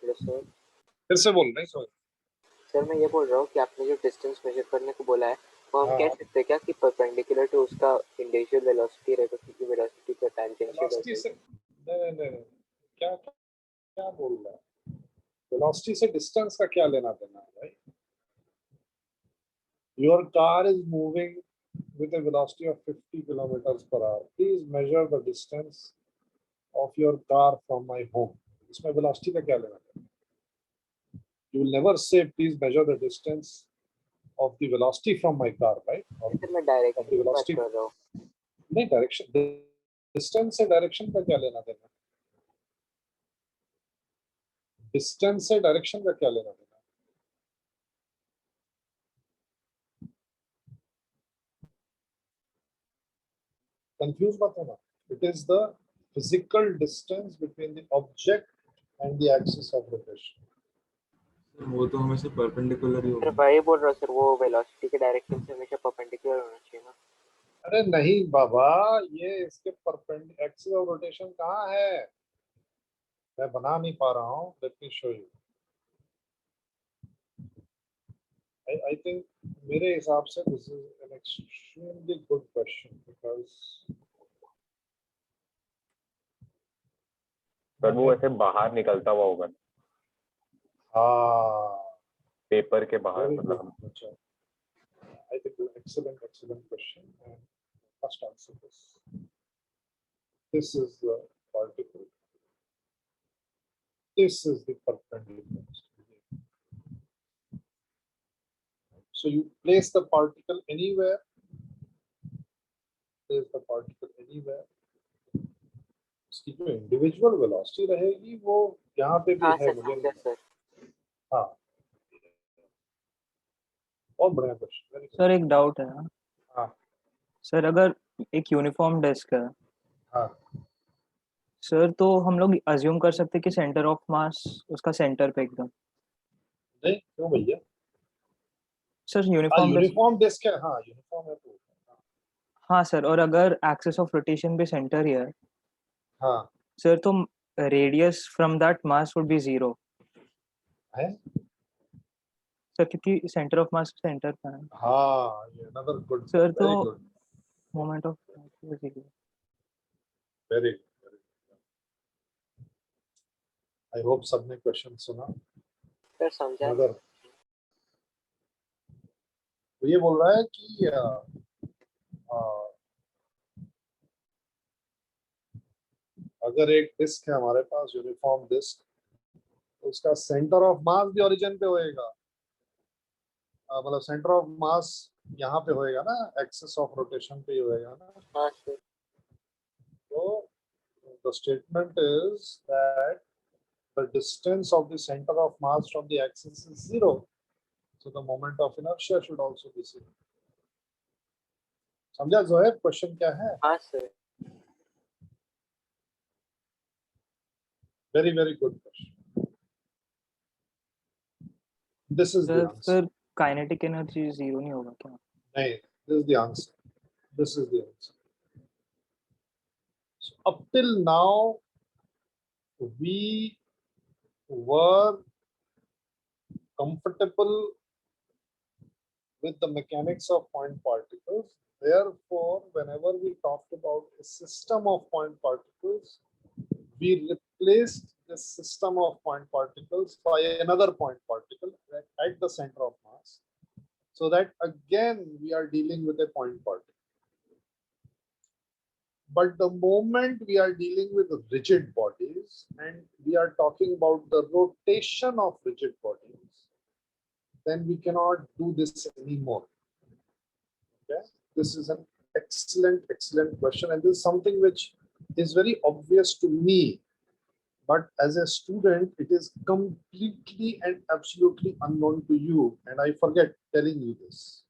हेलो सर। फिर से बोल नहीं समझ। सर मैं ये बोल रहा हूँ कि आपने जो डिस्टेंस मेजर करने को बोला है वो हम हाँ। कह सकते हैं क्या कि परपेंडिकुलर टू उसका इंडिविजुअल वेलोसिटी रहेगा क्योंकि वेलोसिटी तो टेंजेंशियल वेलोसिटी से होगी। नहीं क्या क्या बोल रहा है? वेलोसिटी से डिस्टेंस का क्या लेना देना है भाई? Your car is moving with a velocity of 50 kilometers per hour. Please measure the distance of your car from my home. इसमें velocity का क्या लेना देना? You will never say please measure the distance of the velocity from my car, right? Or sir मैं of direction the की बात velocity. कर रहा हूँ। नहीं डायरेक्शन डिस्टेंस से डायरेक्शन का क्या लेना देना? डिस्टेंस से डायरेक्शन का क्या लेना देना? कंफ्यूज मत होना. It is the physical distance between the object and the axis of rotation. वो तो हमेशा परपेंडिकुलर ही सर होगा। वही बोल रहा हूँ सर वो वेलोसिटी के डायरेक्शन से हमेशा परपेंडिकुलर होना चाहिए ना। अरे नहीं बाबा, ये इसके परपेंडिकुलर एक्सिस ऑफ रोटेशन कहाँ है? मैं बना नहीं पा रहा हूँ. Let me show you. I think मेरे हिसाब से this is an extremely good question because पर वो ऐसे बाहर निकलता हुआ होगा हाँ, पेपर के बाहर, very मतलब good. अच्छा. I think an excellent question and must answer this. This is the particle. This is the perpendicular. So you place the particle anywhere. Place the particle anywhere. इसकी जो इंडिविजुअल वेलोसिटी रहेगी वो यहाँ पे भी हाँ है. सर मुझे समझा सर। हाँ, बहुत बढ़िया क्वेश्चन. सर एक डाउट है. हाँ सर अगर एक यूनिफॉर्म डिस्क है, हाँ सर तो हम लोग अज्यूम कर सकते हैं कि सेंटर ऑफ मास उसका सेंटर पे एकदम। नहीं क्यों भैया? सर यूनिफॉर्म यूनिफॉर्म डिस्क है, हाँ यूनिफॉर्म है तो हाँ सर, और अगर एक्सिस ऑफ रोटेशन भी सेंटर ही है हाँ सर, तो radius from that mass would be 0 है। सर, क्योंकि सेंटर ऑफ मास सेंटर पे है हाँ ये अनदर गुड, सर। तो very good, moment of zero. Very good. I hope सबने क्वेश्चन सुना। सर समझा नहीं। मगर तो ये बोल रहा है कि अगर एक डिस्क है हमारे पास, यूनिफॉर्म डिस्क, तो उसका सेंटर ऑफ मास भी ओरिजिन पे होएगा। मतलब सेंटर ऑफ मास यहाँ पे होएगा ना, एक्सिस ऑफ रोटेशन पे ही होएगा ना। हाँ सर। तो the statement is that the distance of the center of mass from the axis is 0, so the moment of inertia should also be 0. समझा जोएब क्वेश्चन क्या है? हाँ sir. Very very good question, this is the answer. Sir kinetic energy 0 नहीं होगा क्या? नहीं, this is the answer, this is the answer. So up till now we were comfortable with the mechanics of point particles. Therefore, whenever we talked about a system of point particles, we replaced this system of point particles by another point particle at the center of mass, so that again we are dealing with a point particle. But the moment we are dealing with rigid bodies and we are talking about the rotation of rigid bodies, then we cannot do this anymore. Okay, this is an excellent question, and this is something which is very obvious to me, but as a student it is completely and absolutely unknown to you, and I forget telling you this.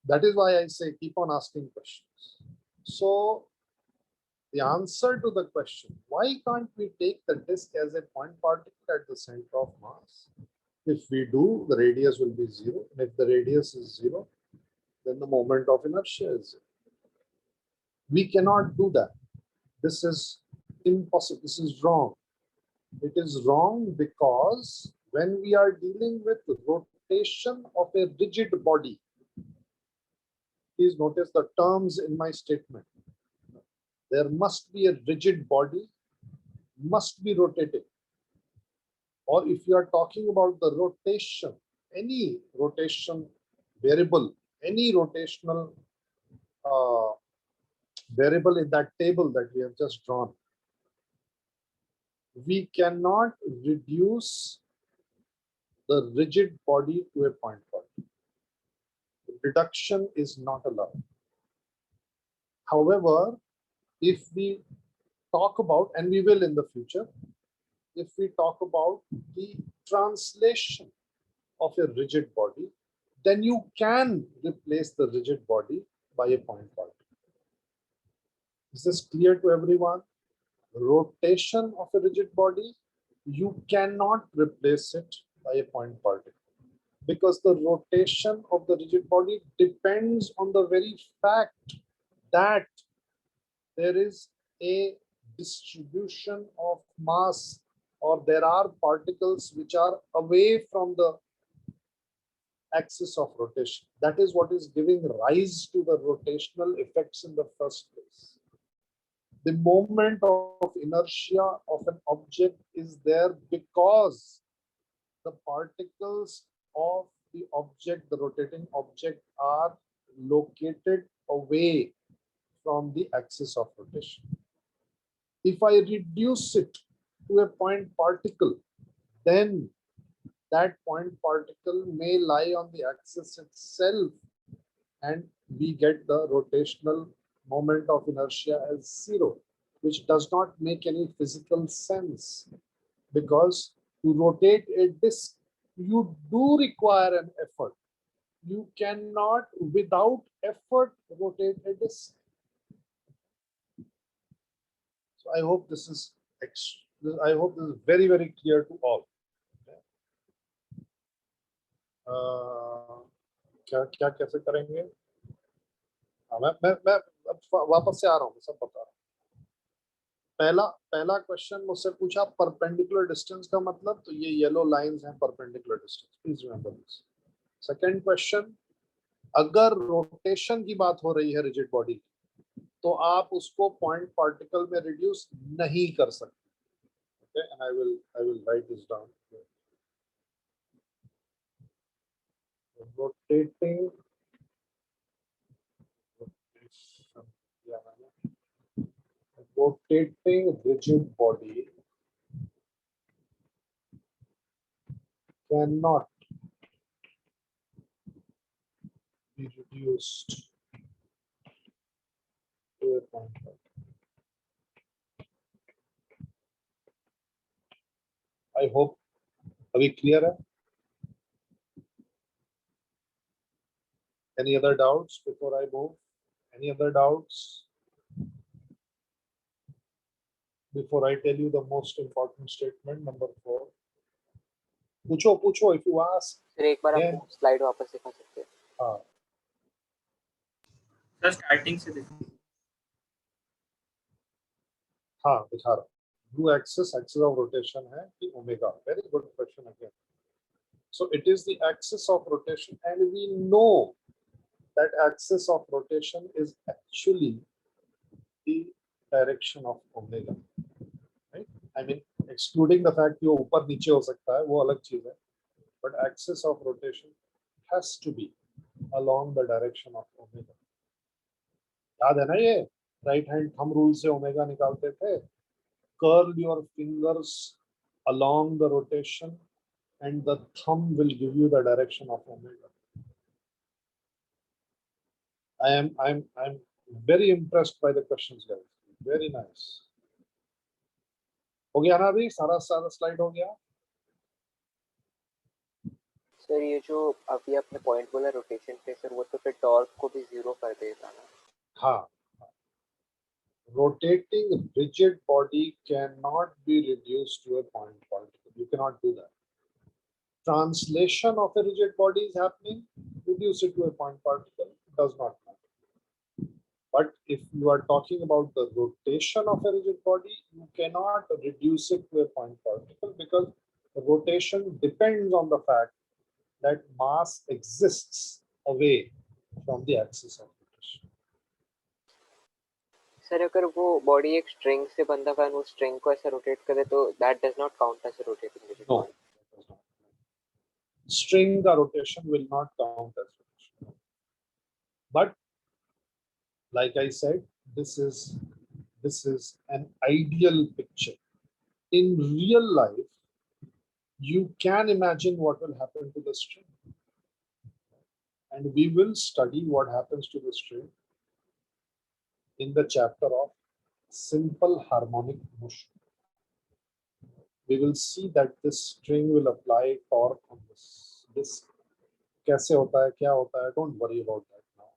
That is why I say keep on asking questions. So the answer to the question, why can't we take the disk as a point particle at the center of mass? If we do, the radius will be 0, and if the radius is 0, then the moment of inertia is 0. We cannot do that. This is impossible. This is wrong. It is wrong because when we are dealing with rotation of a rigid body, please notice the terms in my statement. There must be a rigid body, must be rotating. Or if you are talking about the rotation, any rotation variable, any rotational variable in that table that we have just drawn, we cannot reduce the rigid body to a point particle. Reduction is not allowed. However, if we talk about, and we will in the future, if we talk about the translation of a rigid body, then you can replace the rigid body by a point particle. Is this clear to everyone? Rotation of a rigid body, you cannot replace it by a point particle, because the rotation of the rigid body depends on the very fact that there is a distribution of mass, or there are particles which are away from the axis of rotation. That is what is giving rise to the rotational effects in the first place. The moment of inertia of an object is there because the particles of the object, the rotating object, are located away from the axis of rotation. If I reduce it to a point particle, then that point particle may lie on the axis itself, and we get the rotational moment of inertia as 0, which does not make any physical sense, because to rotate a disk, you do require an effort. You cannot, without effort, rotate a disk. So I hope this is very very clear to all. क्या क्या कैसे करेंगे? मैं अब वापस से आ रहा हूँ, सब बता रहा हूँ। पहला पहला क्वेश्चन मुझसे पूछा परपेंडिकुलर डिस्टेंस का मतलब, तो ये येलो लाइंस हैं perpendicular distance, please remember this. Second question, अगर रोटेशन की बात हो रही है रिजिड बॉडी की, तो आप उसको पॉइंट पार्टिकल में रिड्यूस नहीं कर सकते। Okay, and I will write this down. Rotating rotating rigid body cannot be reduced to a point. I hope अभी clear है? Any other doubts before I move? Any other doubts before I tell you the most important statement, number 4? पूछो if you ask. Sir एक बार then- आप slide वापस दिखा सकते हैं? हाँ सर स्टार्टिंग से देखो। हाँ दिखा रहा हूँ। Blue axis of rotation है कि omega. Very good question again. So it is the axis of rotation, and we know that axis of rotation is actually the direction of omega, right? I mean, excluding the fact कि वो ऊपर नीचे हो सकता है, वो अलग चीज है, but axis of rotation has to be along the direction of omega. याद है ना ये राइट हैंड थंब रूल से ओमेगा निकालते थे? Curl your fingers along the rotation and the thumb will give you the direction of omega. I'm very impressed by the questions, guys. Very nice. हो गया ना अभी सारा स्लाइड हो गया? सर ये जो अभी आपने पॉइंट बोला रोटेशन पे सर, वो तो फिर टॉर्क को भी 0 कर देगा ना? हाँ. Rotating rigid body cannot be reduced to a point particle. You cannot do that. Translation of a rigid body is happening, reduce it to a point particle, does not matter. But if you are talking about the rotation of a rigid body, you cannot reduce it to a point particle because rotation depends on the fact that mass exists away from the axis of rotation. Sir अगर वो body एक string से बंधा हुआ है, वो string को ऐसे रोटेट करे तो that does not count as a rotating rigid No, body? it does not. String the rotation will not count as rotation. But like I said, this is an ideal picture. In real life, you can imagine what will happen to the string. And we will study what happens to the string in the chapter of simple harmonic motion. We will see that this string will apply torque on this कैसे होता है, क्या होता है, don't worry about that now.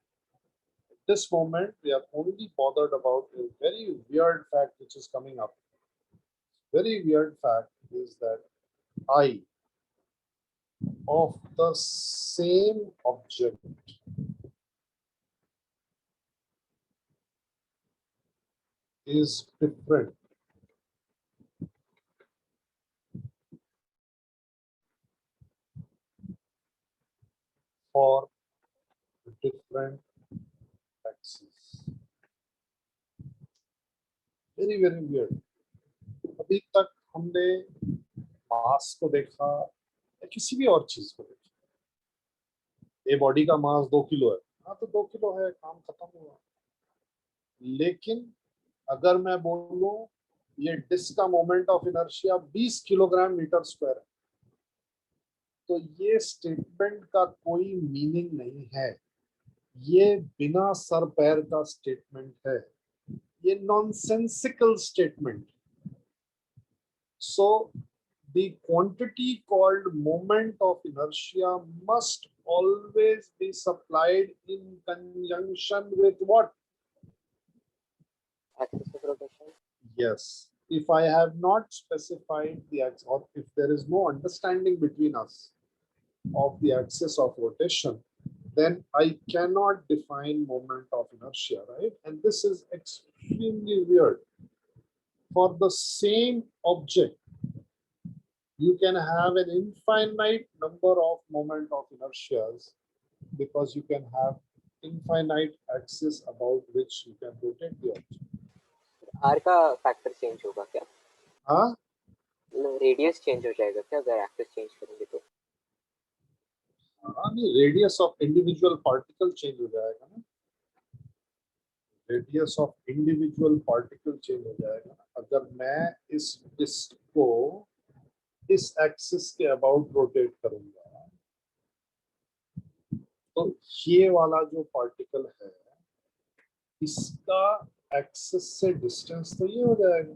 At this moment, we are only bothered about a very weird fact which is coming up. Very weird fact is that I of the same object is different for different axes. Very very weird. अभी तक हमने मास को देखा या किसी भी और चीज को देखा, ये बॉडी का मास 2 किलो है, हाँ तो 2 किलो है, काम खत्म हुआ. लेकिन अगर मैं बोलूं ये डिस्क का moment of inertia 20 kilogram metre square है, तो ये स्टेटमेंट का कोई मीनिंग नहीं है. ये बिना सर पैर का स्टेटमेंट है, ये nonsensical statement. So the quantity called moment of inertia must always be supplied in conjunction with what? Axis of rotation. Yes. If I have not specified the axis, or if there is no understanding between us of the axis of rotation, then I cannot define moment of inertia, right? And this is extremely weird. For the same object, you can have an infinite number of moment of inertias because you can have infinite axis about which you can rotate the object. R का factor change होगा क्या? हाँ, radius change हो जाएगा क्या अगर axis change करेंगे तो? हाँ, नहीं, radius of individual particle change हो जाएगा ना, radius of individual particle change हो जाएगा ना। अगर मैं इस डिस्क को इस एक्सिस के अबाउट रोटेट करूंगा तो ये वाला जो पार्टिकल है इसका एक्सिस से डिस्टेंस तो ये हो जाएगा,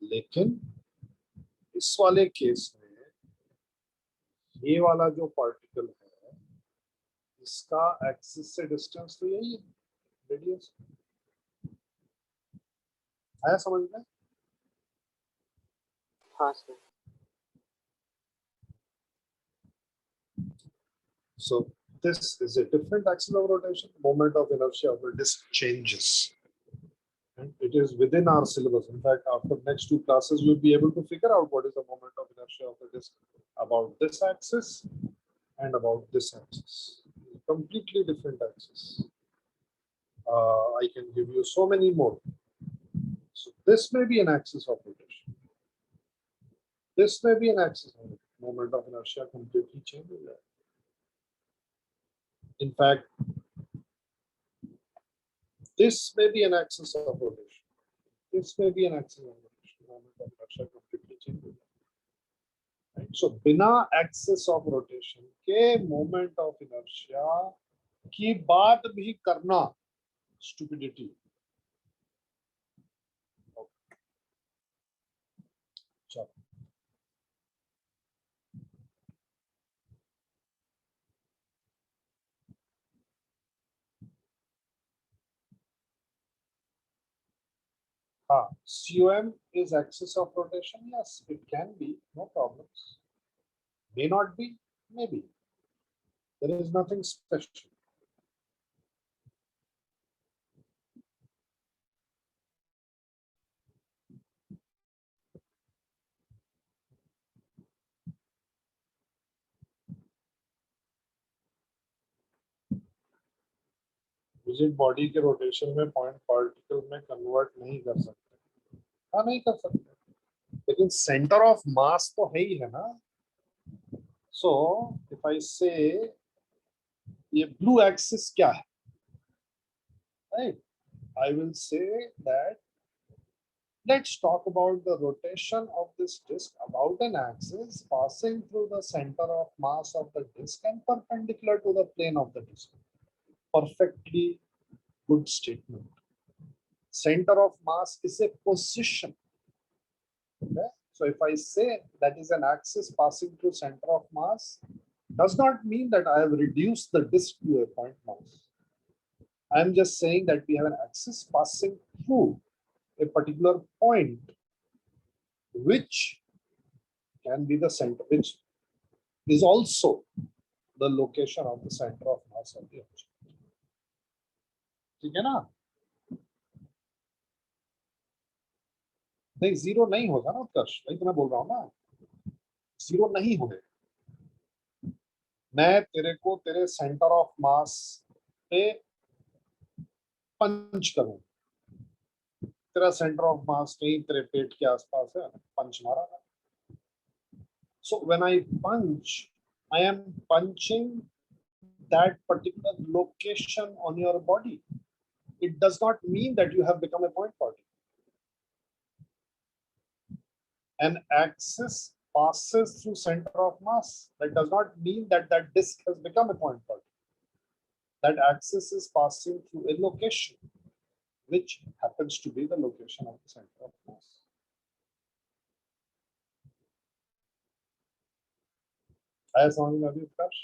लेकिन इस वाले केस में ये वाला जो पार्टिकल है इसका एक्सिस से डिस्टेंस तो यही है, रेडियस। आया समझ में? हाँ sir. So this is a different axis of rotation. Moment of inertia of the disk changes. And it is within our syllabus. In fact, after next two classes, you'll be able to figure out what is the moment of inertia of the disk about this axis and about this axis. Completely different axis. I can give you so many more. So this may be an axis of rotation. This may be an axis of rotation. Moment of inertia completely changes. In fact, this may be an axis of rotation. This may be an axis of rotation. Moment of inertia completely changes. Right? So, बिना axis of rotation के moment of inertia की बात भी करना stupidity. Okay. चलो. COM is axis of rotation. Yes, it can be, no problems. May not be, maybe. There is nothing special. Rigid body के rotation में point particle में convert नहीं कर सकते। हाँ, नहीं कर सकते, लेकिन सेंटर ऑफ मास तो है ही है ना। सो इफ आई से ये ब्लू एक्सिस क्या है, right, I will say that let's talk about the rotation of this disk about an axis passing through the center of mass of the disk and perpendicular to the plane of the disk. Perfectly good statement. Center of mass is a position. Okay? So if I say that is an axis passing through center of mass, does not mean that I have reduced the disk to a point mass. I am just saying that we have an axis passing through a particular point, which can be the center, which is also the location of the center of mass of the object. ठीक है ना? नहीं, zero नहीं होगा ना उत्कर्ष, वही तो मैं बोल रहा हूँ ना, जीरो नहीं होगा। मैं तेरे को तेरे सेंटर ऑफ मास पे पंच करूं, तेरा सेंटर ऑफ मास कहीं तेरे पेट के आसपास है, पंच मारा ना। So when I punch, I am punching that particular location on your body. It does not mean that you have become a point particle. An axis passes through center of mass. That does not mean that that disk has become a point particle. That axis is passing through a location, which happens to be the location of the center of mass. आया समझ में अभी उत्कर्ष?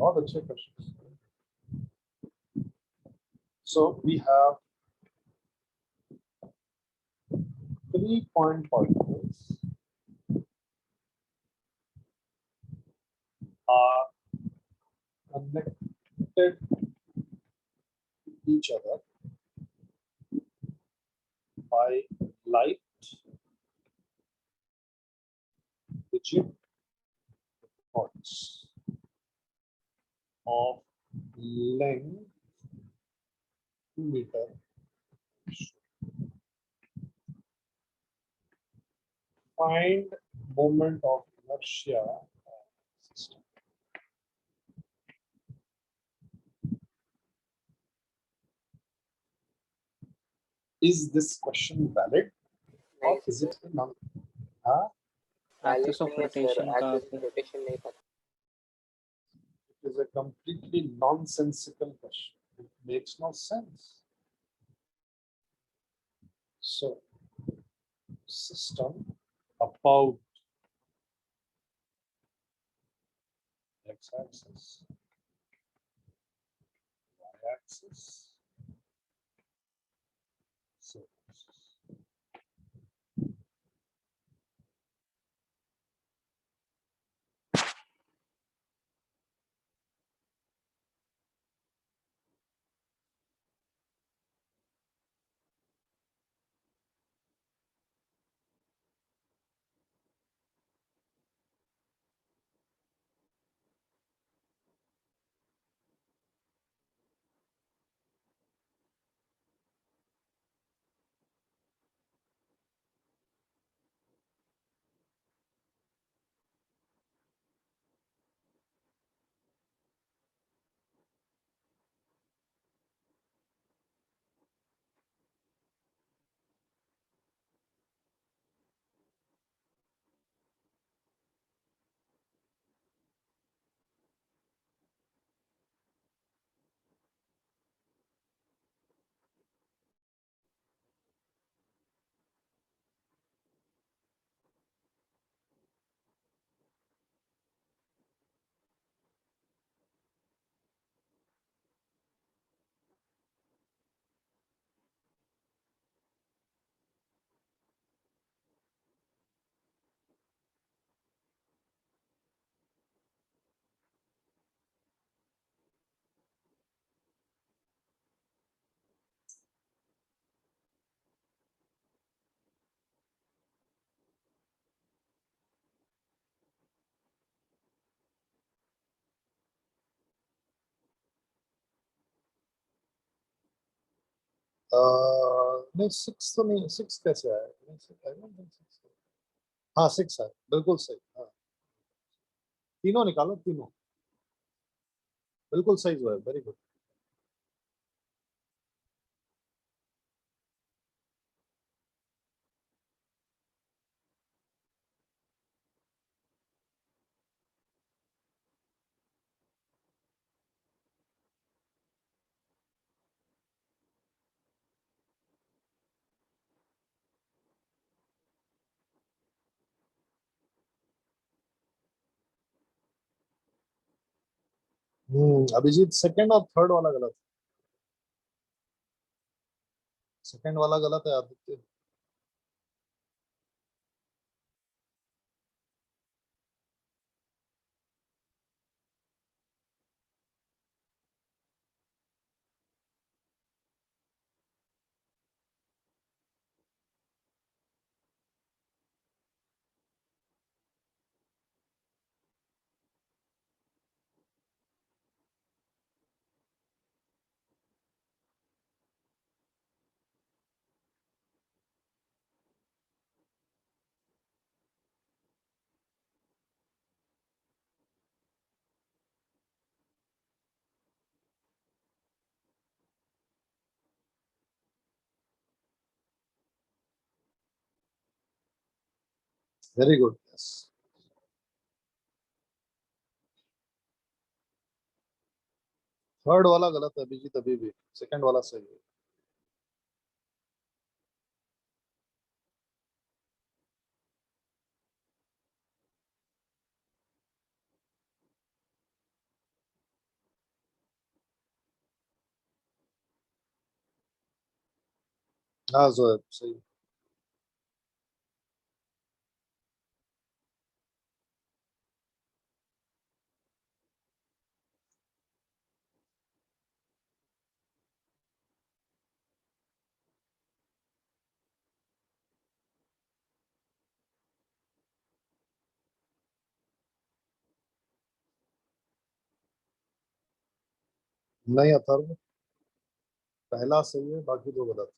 बहुत अच्छे question. So we have 3-point particles are connected to each other by light rigid rods of length 2 meter. Find moment of inertia of system. Is this question valid or नहीं is sir, it non? Huh? valid Axis of नहीं है sir, rotation का axis of rotation नहीं पता. It is a completely nonsensical question. It makes no sense. So, system about x-axis, y-axis, surface. नहीं 6 तो नहीं 6 कैसे आया I don't think 6 है. हाँ 6 है बिल्कुल सही. हाँ तीनों निकालो तीनों बिल्कुल सही हुआ है. Very good. अभिजीत सेकंड और थर्ड वाला गलत. सेकंड वाला गलत है Aditya. Very good. Yes third वाला गलत है अभिजीत. अभी भी सेकंड वाला सही है. हाँ जोएब सही। नहीं अथर्व, पहला सही है, बाकी दो गलत।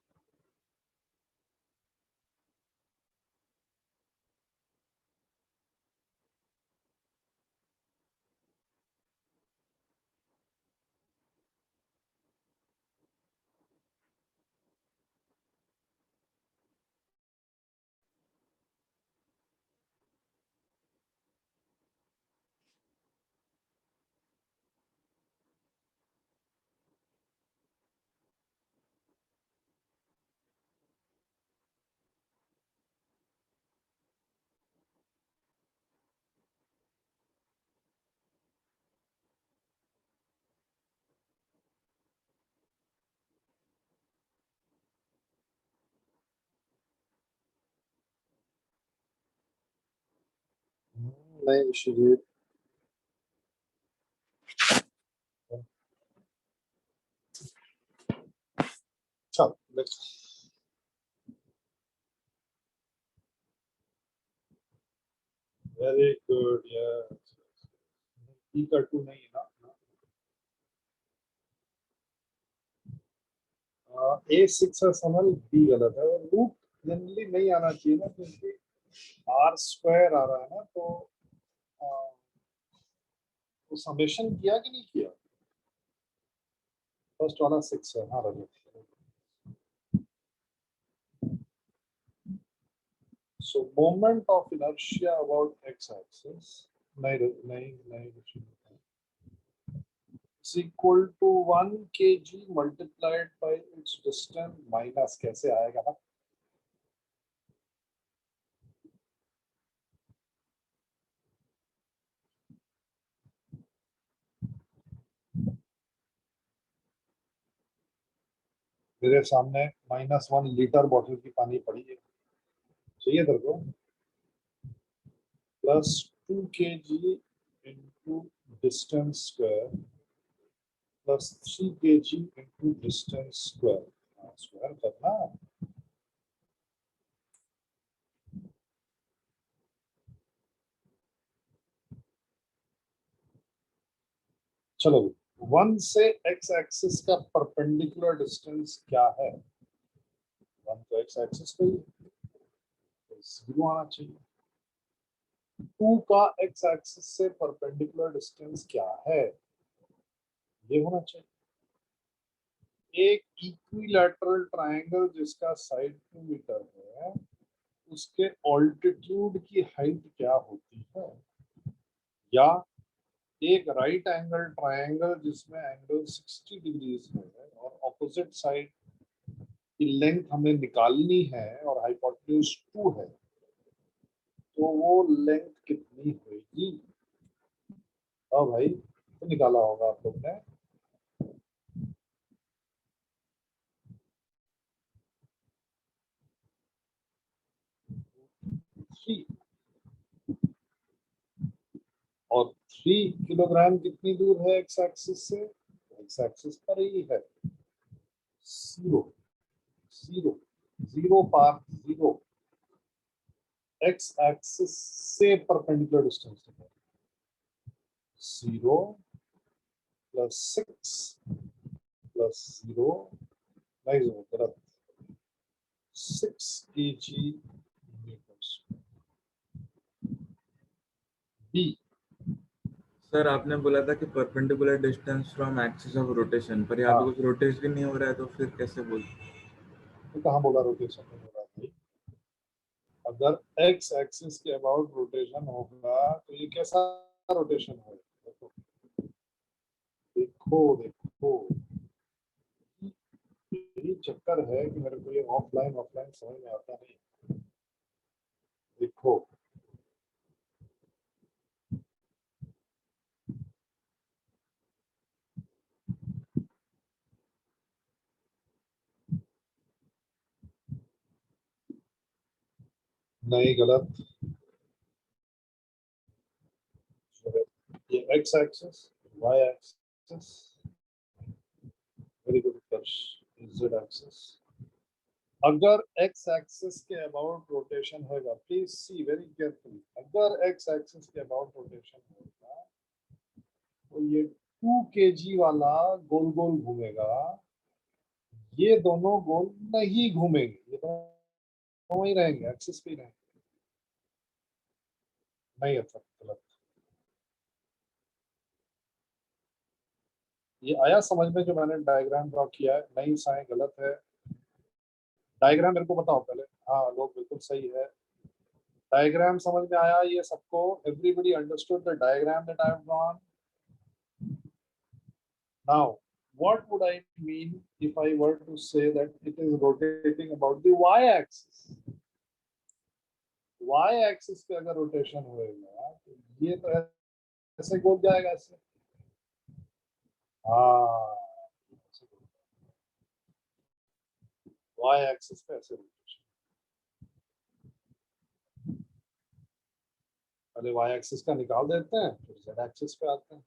नहीं शिविर। चल वेरी गुड यार। ई का टू नहीं है ना। ए सिक्स है समझ, बी गलत है। और रूट जनरली नहीं आना चाहिए ना, क्योंकि आर स्क्वायर आ रहा है ना, तो समेशन किया कि नहीं किया। फर्स्ट वाला सिक्स है, हाँ Ravi. So moment of inertia about X axis, नहीं नहीं नहीं, is equal to 1 kg multiplied by its distance minus, कैसे आएगा ना। मेरे सामने -1 लीटर बॉटल की पानी पड़ी है, चाहिए तेरे को। +2 kg into distance square +3 kg into distance square, square करना। चलो 1 से x एक्सिस का परपेंडिकुलर डिस्टेंस क्या है। 1 तो x एक्सिस पे ही, 0 आना चाहिए। 2 का x एक्सिस से परपेंडिकुलर डिस्टेंस क्या है, ये होना चाहिए। एक इक्विलैटरल ट्रायंगल जिसका साइड 2 मीटर है, उसके ऑल्टीट्यूड की हाइट क्या होती है। या एक राइट एंगल ट्रायंगल जिसमें एंगल 60 डिग्रीज है और ऑपोजिट साइड की लेंथ हमें निकालनी है और हाइपोटेन्यूज 2 है, तो वो लेंथ कितनी होगी। हाँ भाई, तो निकाला होगा आप लोग ने। थ्री, और 3 किलोग्राम कितनी दूर है एक्स एक्सिस से, एक्स एक्सिस पर ही है। 0 0 0 एक्स एक्सिस से परपेंडिकुलर डिस्टेंस है। 0 +6 +0, नहीं गलत, 6 kg meters। बी। सर आपने बोला था कि perpendicular distance from axis of rotation, पर यहाँ पे हाँ, कुछ रोटेशन नहीं हो रहा है, तो फिर कैसे बोल। तो कहाँ बोला रोटेशन नहीं हो रहा भाई। अगर एक्स एक्सिस के अबाउट रोटेशन होगा तो ये कैसा रोटेशन है। देखो देखो देखो, यही चक्कर है कि मेरे को ये ऑफलाइन ऑफलाइन समझ में आता नहीं। देखो नहीं, गलत। ये x axis, y axis, very good Karsh, z axis. अगर x एक्सिस के अबाउट रोटेशन होगा, प्लीज सी वेरी केयरफुली, अगर x एक्सिस के अबाउट रोटेशन होगा तो ये 2 kg वाला गोल गोल घूमेगा, ये दोनों गोल नहीं घूमेंगे, ये दोनों वही रहेंगे, एक्सिस पे ही रहेंगे। नहीं है, गलत। ये आया समझ में जो मैंने डायग्राम ड्रॉ किया है? नहीं साईं, गलत है। डायग्राम मेरे को बताओ पहले। हाँ, लोग बिल्कुल सही है। डायग्राम समझ में आया ये सबको? Everybody understood the diagram that I have drawn? Now what would I mean if I were to say that it is rotating about the y-axis? Y-axis पे अगर रोटेशन होएगा तो ये तो ऐसे घूम जाएगा ऐसे। हाँ, y-axis पे ऐसे रोटेशन। पहले y-axis का निकाल देते हैं, फिर z-axis पे आते हैं।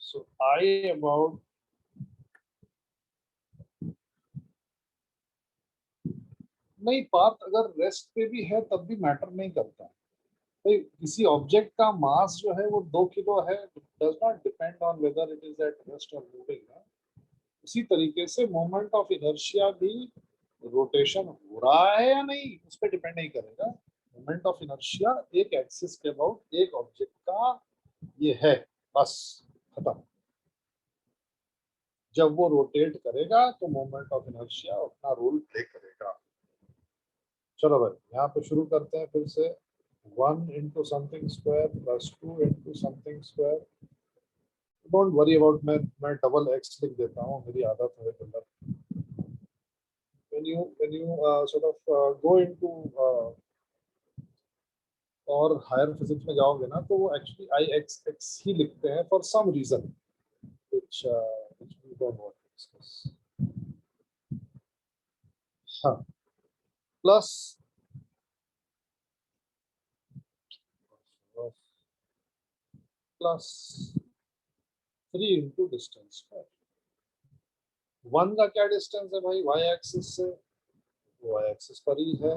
So I about नहीं, पाथ अगर रेस्ट पे भी है तब भी मैटर नहीं करता। भाई किसी ऑब्जेक्ट का मास जो है वो 2 किलो है, does not depend on whether it is at rest और मूविंग। उसी तरीके से मोमेंट ऑफ इनर्शिया भी रोटेशन हो रहा है या नहीं उस पर डिपेंड नहीं करेगा। मोमेंट ऑफ इनर्शिया एक एक्सिस के अबाउट एक ऑब्जेक्ट का ये है, बस खत्म। जब वो रोटेट करेगा तो मोमेंट ऑफ इनर्शिया अपना रोल प्ले करेगा। चलो भाई, यहाँ पे शुरू करते हैं फिर से। 1 into something square plus 2 into something square. Don't worry about मैं डबल x लिख देता हूँ, मेरी आदत है colour. when you sort of go into और हायर फिजिक्स में जाओगे ना तो वो एक्चुअली ix ही लिखते हैं for some reason which we don't want to discuss. हाँ, plus plus 3 into distance square. 1 का क्या डिस्टेंस है भाई y एक्सिस से? y एक्सिस पर ही है,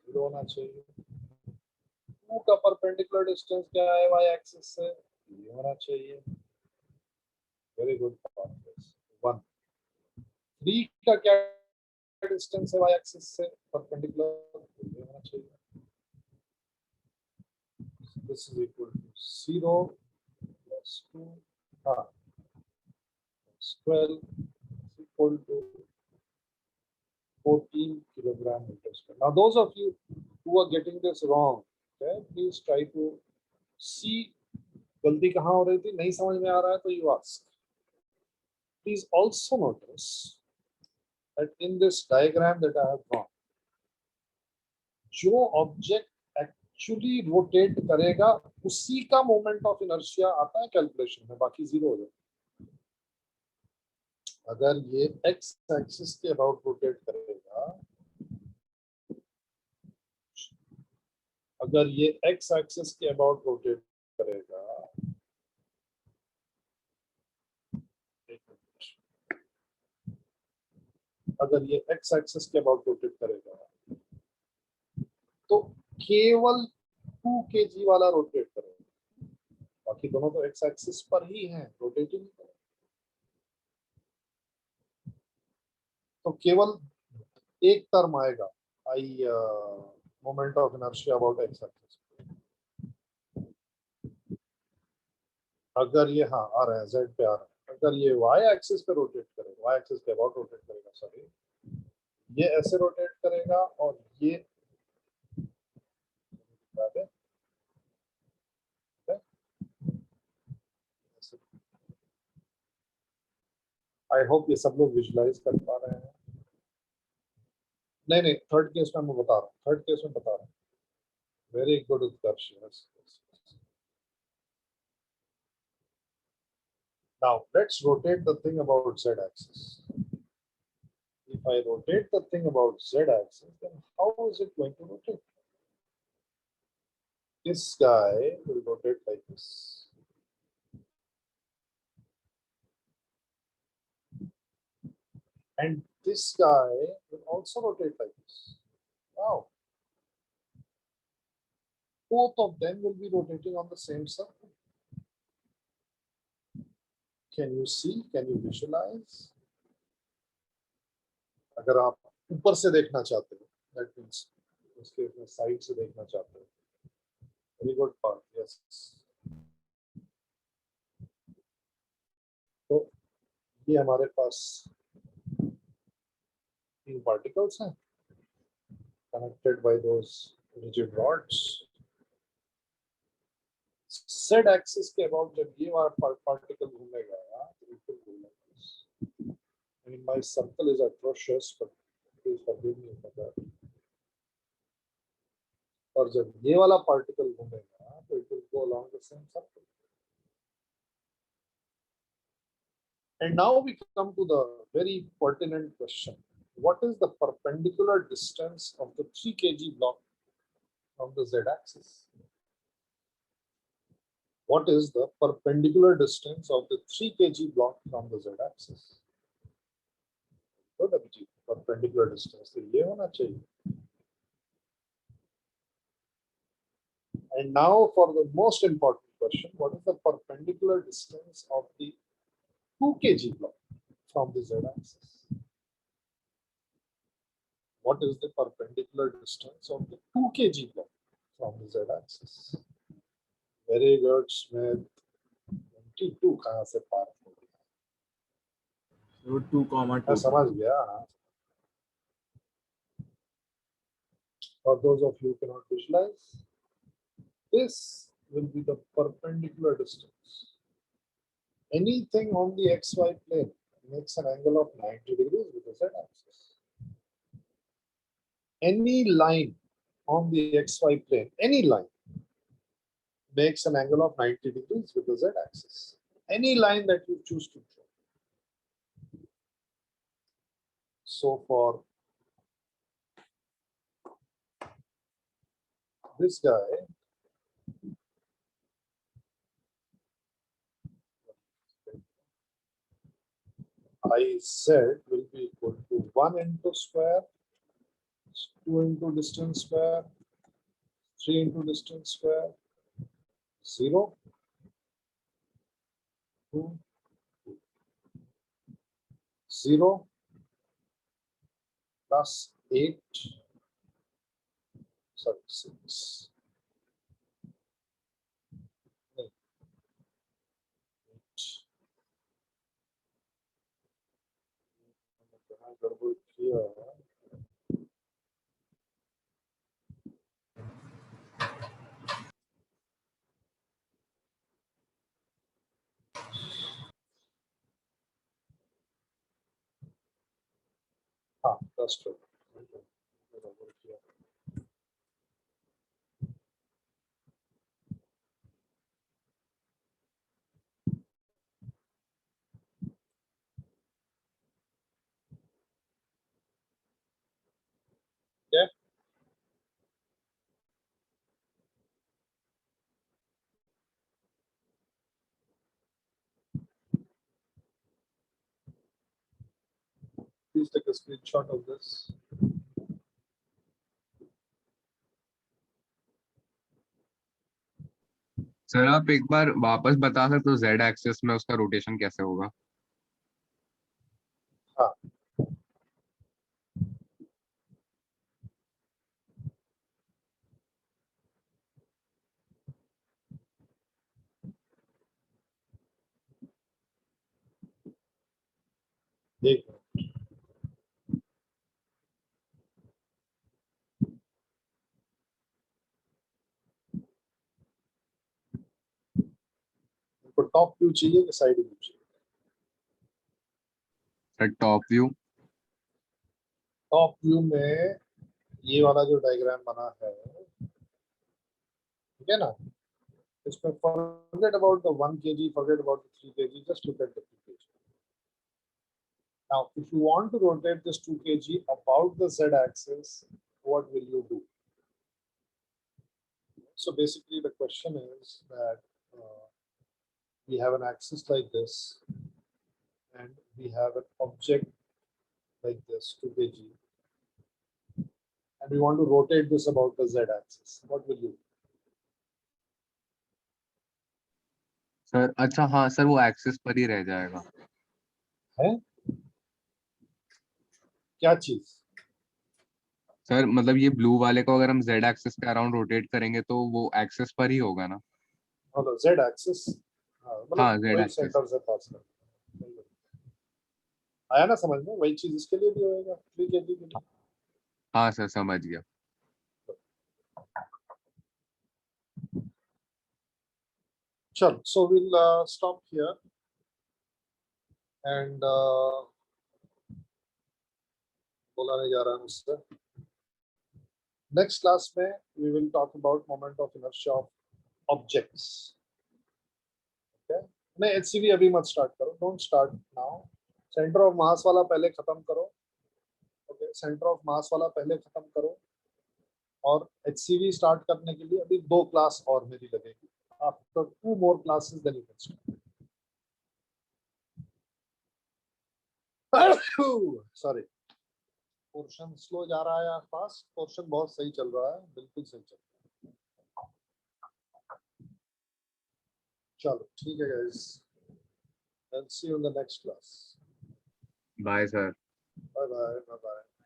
0 होना चाहिए। 2 का परपेंडिकुलर डिस्टेंस क्या है y एक्सिस से? ये होना चाहिए। Very good. 1। 3 का क्या डिस्टेंस है y एक्सिस से परपेंडिकुलर? ये होना चाहिए। This is equal to 0 plus 2 हाँ 12 equal to 14 kilogram meter square. Now, those of you who are getting this wrong, okay, please try to see गलती कहाँ हो रही थी, नहीं समझ में आ रहा है तो you ask. Please also notice that in this diagram that I have drawn, जो ऑब्जेक्ट एक्चुअली रोटेट करेगा उसी का मोमेंट ऑफ इनर्शिया आता है कैलकुलेशन में, बाकी 0 हो जाए। अगर ये x एक्सिस के अबाउट रोटेट करेगा, अगर ये x एक्सिस के अबाउट रोटेट करेगा, अगर ये x एक्सिस के अबाउट रोटेट करेगा तो केवल 2 kg वाला रोटेट करेगा, बाकी दोनों तो x एक्सिस पर ही हैं, रोटेट ही नहीं करेगा। तो केवल एक टर्म आएगा I moment of inertia about x axis. अगर ये हाँ आ रहा है z पे आ रहा है, अगर ये y एक्सिस पे रोटेट करेगा, y एक्सिस के अबाउट रोटेट करेगा, सॉरी, ये ऐसे रोटेट करेगा और ये आई होप ये सब लोग विजुलाइज कर पा रहे हैं। नहीं, थर्ड केस में मैं बता रहा हूँ, थर्ड केस में बता रहा हूँ। Very good Utkarsh. Now let's rotate the thing about z axis. If I rotate the thing about Z axis, then how is it going to rotate? This guy will rotate like this. And this guy will also rotate like this. Wow. Both of them will be rotating on the same circle. Can you see? Can you visualize? अगर आप ऊपर से देखना चाहते हो, that means उसके side से देखना चाहते हो. Very good part. Yes. तो ये हमारे पास तीन particles हैं connected by those rigid rods. Z axis के about जब ये वाला particle घूमेगा, it will go like this. I mean, my circle is atrocious, but please forgive me for that. और जब ये वाला particle घूमेगा, तो it will go along the same circle. And now we come to the very pertinent question. What is the perpendicular distance of the 3 kg block from the Z axis? What is the perpendicular distance of the 3 kg block from the Z axis? So the perpendicular distance तो ये होना चाहिए. And now for the most important question, what is the perpendicular distance of the 2 kg block from the Z axis? What is the perpendicular distance of the 2 kg block from the Z axis? Very good, Smith. 22 कहाँ से पार हो गया? So 2, मैं 2. समझ गया. For those of you who cannot visualize, this will be the perpendicular distance. Anything on the XY plane makes an angle of 90 degrees with the Z axis. Any line on the XY plane, any line, makes an angle of 90 degrees with the Z axis. Any line that you choose to draw. So for this guy, IZ will be equal to 1 into square, 2 into distance square, 3 into distance square, 0, 2, 0, plus 8, sorry, 6. 8. गड़बड़ किया है. हाँ, that's true. गड़बड़ किया. Yeah. Please take a screenshot of this. Sir आप एक बार वापस बता सकते हो जेड एक्सिस में उसका रोटेशन कैसे होगा? हाँ. देख तो टॉप व्यू चाहिए कि साइड व्यू चाहिए? Sir top view. Top view में ये वाला जो डायग्राम बना है, ठीक है ना, इसमें forget about the 1 kg, forget about the 3 kg, just look at the 2 kg. Now, if you want to rotate this 2 kg about the z axis, what will you do? So basically, the question is that we have an axis like this, and we have an object like this, 2 kg, and we want to rotate this about the z axis. What will you do? Sir अच्छा हाँ sir वो axis पर ही रह जाएगा है क्या चीज? Sir मतलब ये ब्लू वाले को अगर हम जेड एक्सिस के अराउंड रोटेट करेंगे तो वो एक्सिस पर ही होगा ना मतलब z एक्सिस, मतलब हाँ जेड वही एक्सिस सेंटर से पास कर आया ना समझ में? वही चीज इसके लिए भी होएगा 3 kg के लिए. हाँ सर समझ गया चल, so we'll stop here and बोला नहीं जा रहा है मुझसे. नेक्स्ट क्लास में we will talk about moment of inertia of objects. Okay? नहीं, HCV अभी मत स्टार्ट करो, don't start now. Centre of mass वाला पहले खत्म करो. ओके, सेंटर ऑफ मास वाला पहले खत्म करो, और HCV स्टार्ट करने के लिए अभी 2 क्लास और मेरी लगेगी. After 2 more classes then you can start. Sorry, portion slow जा रहा है या फास्ट? पोर्शन बहुत सही चल रहा है, बिल्कुल सही चल रहा है. चलो ठीक है guys, I'll see you in the next class. Bye sir Bye bye. Bye bye.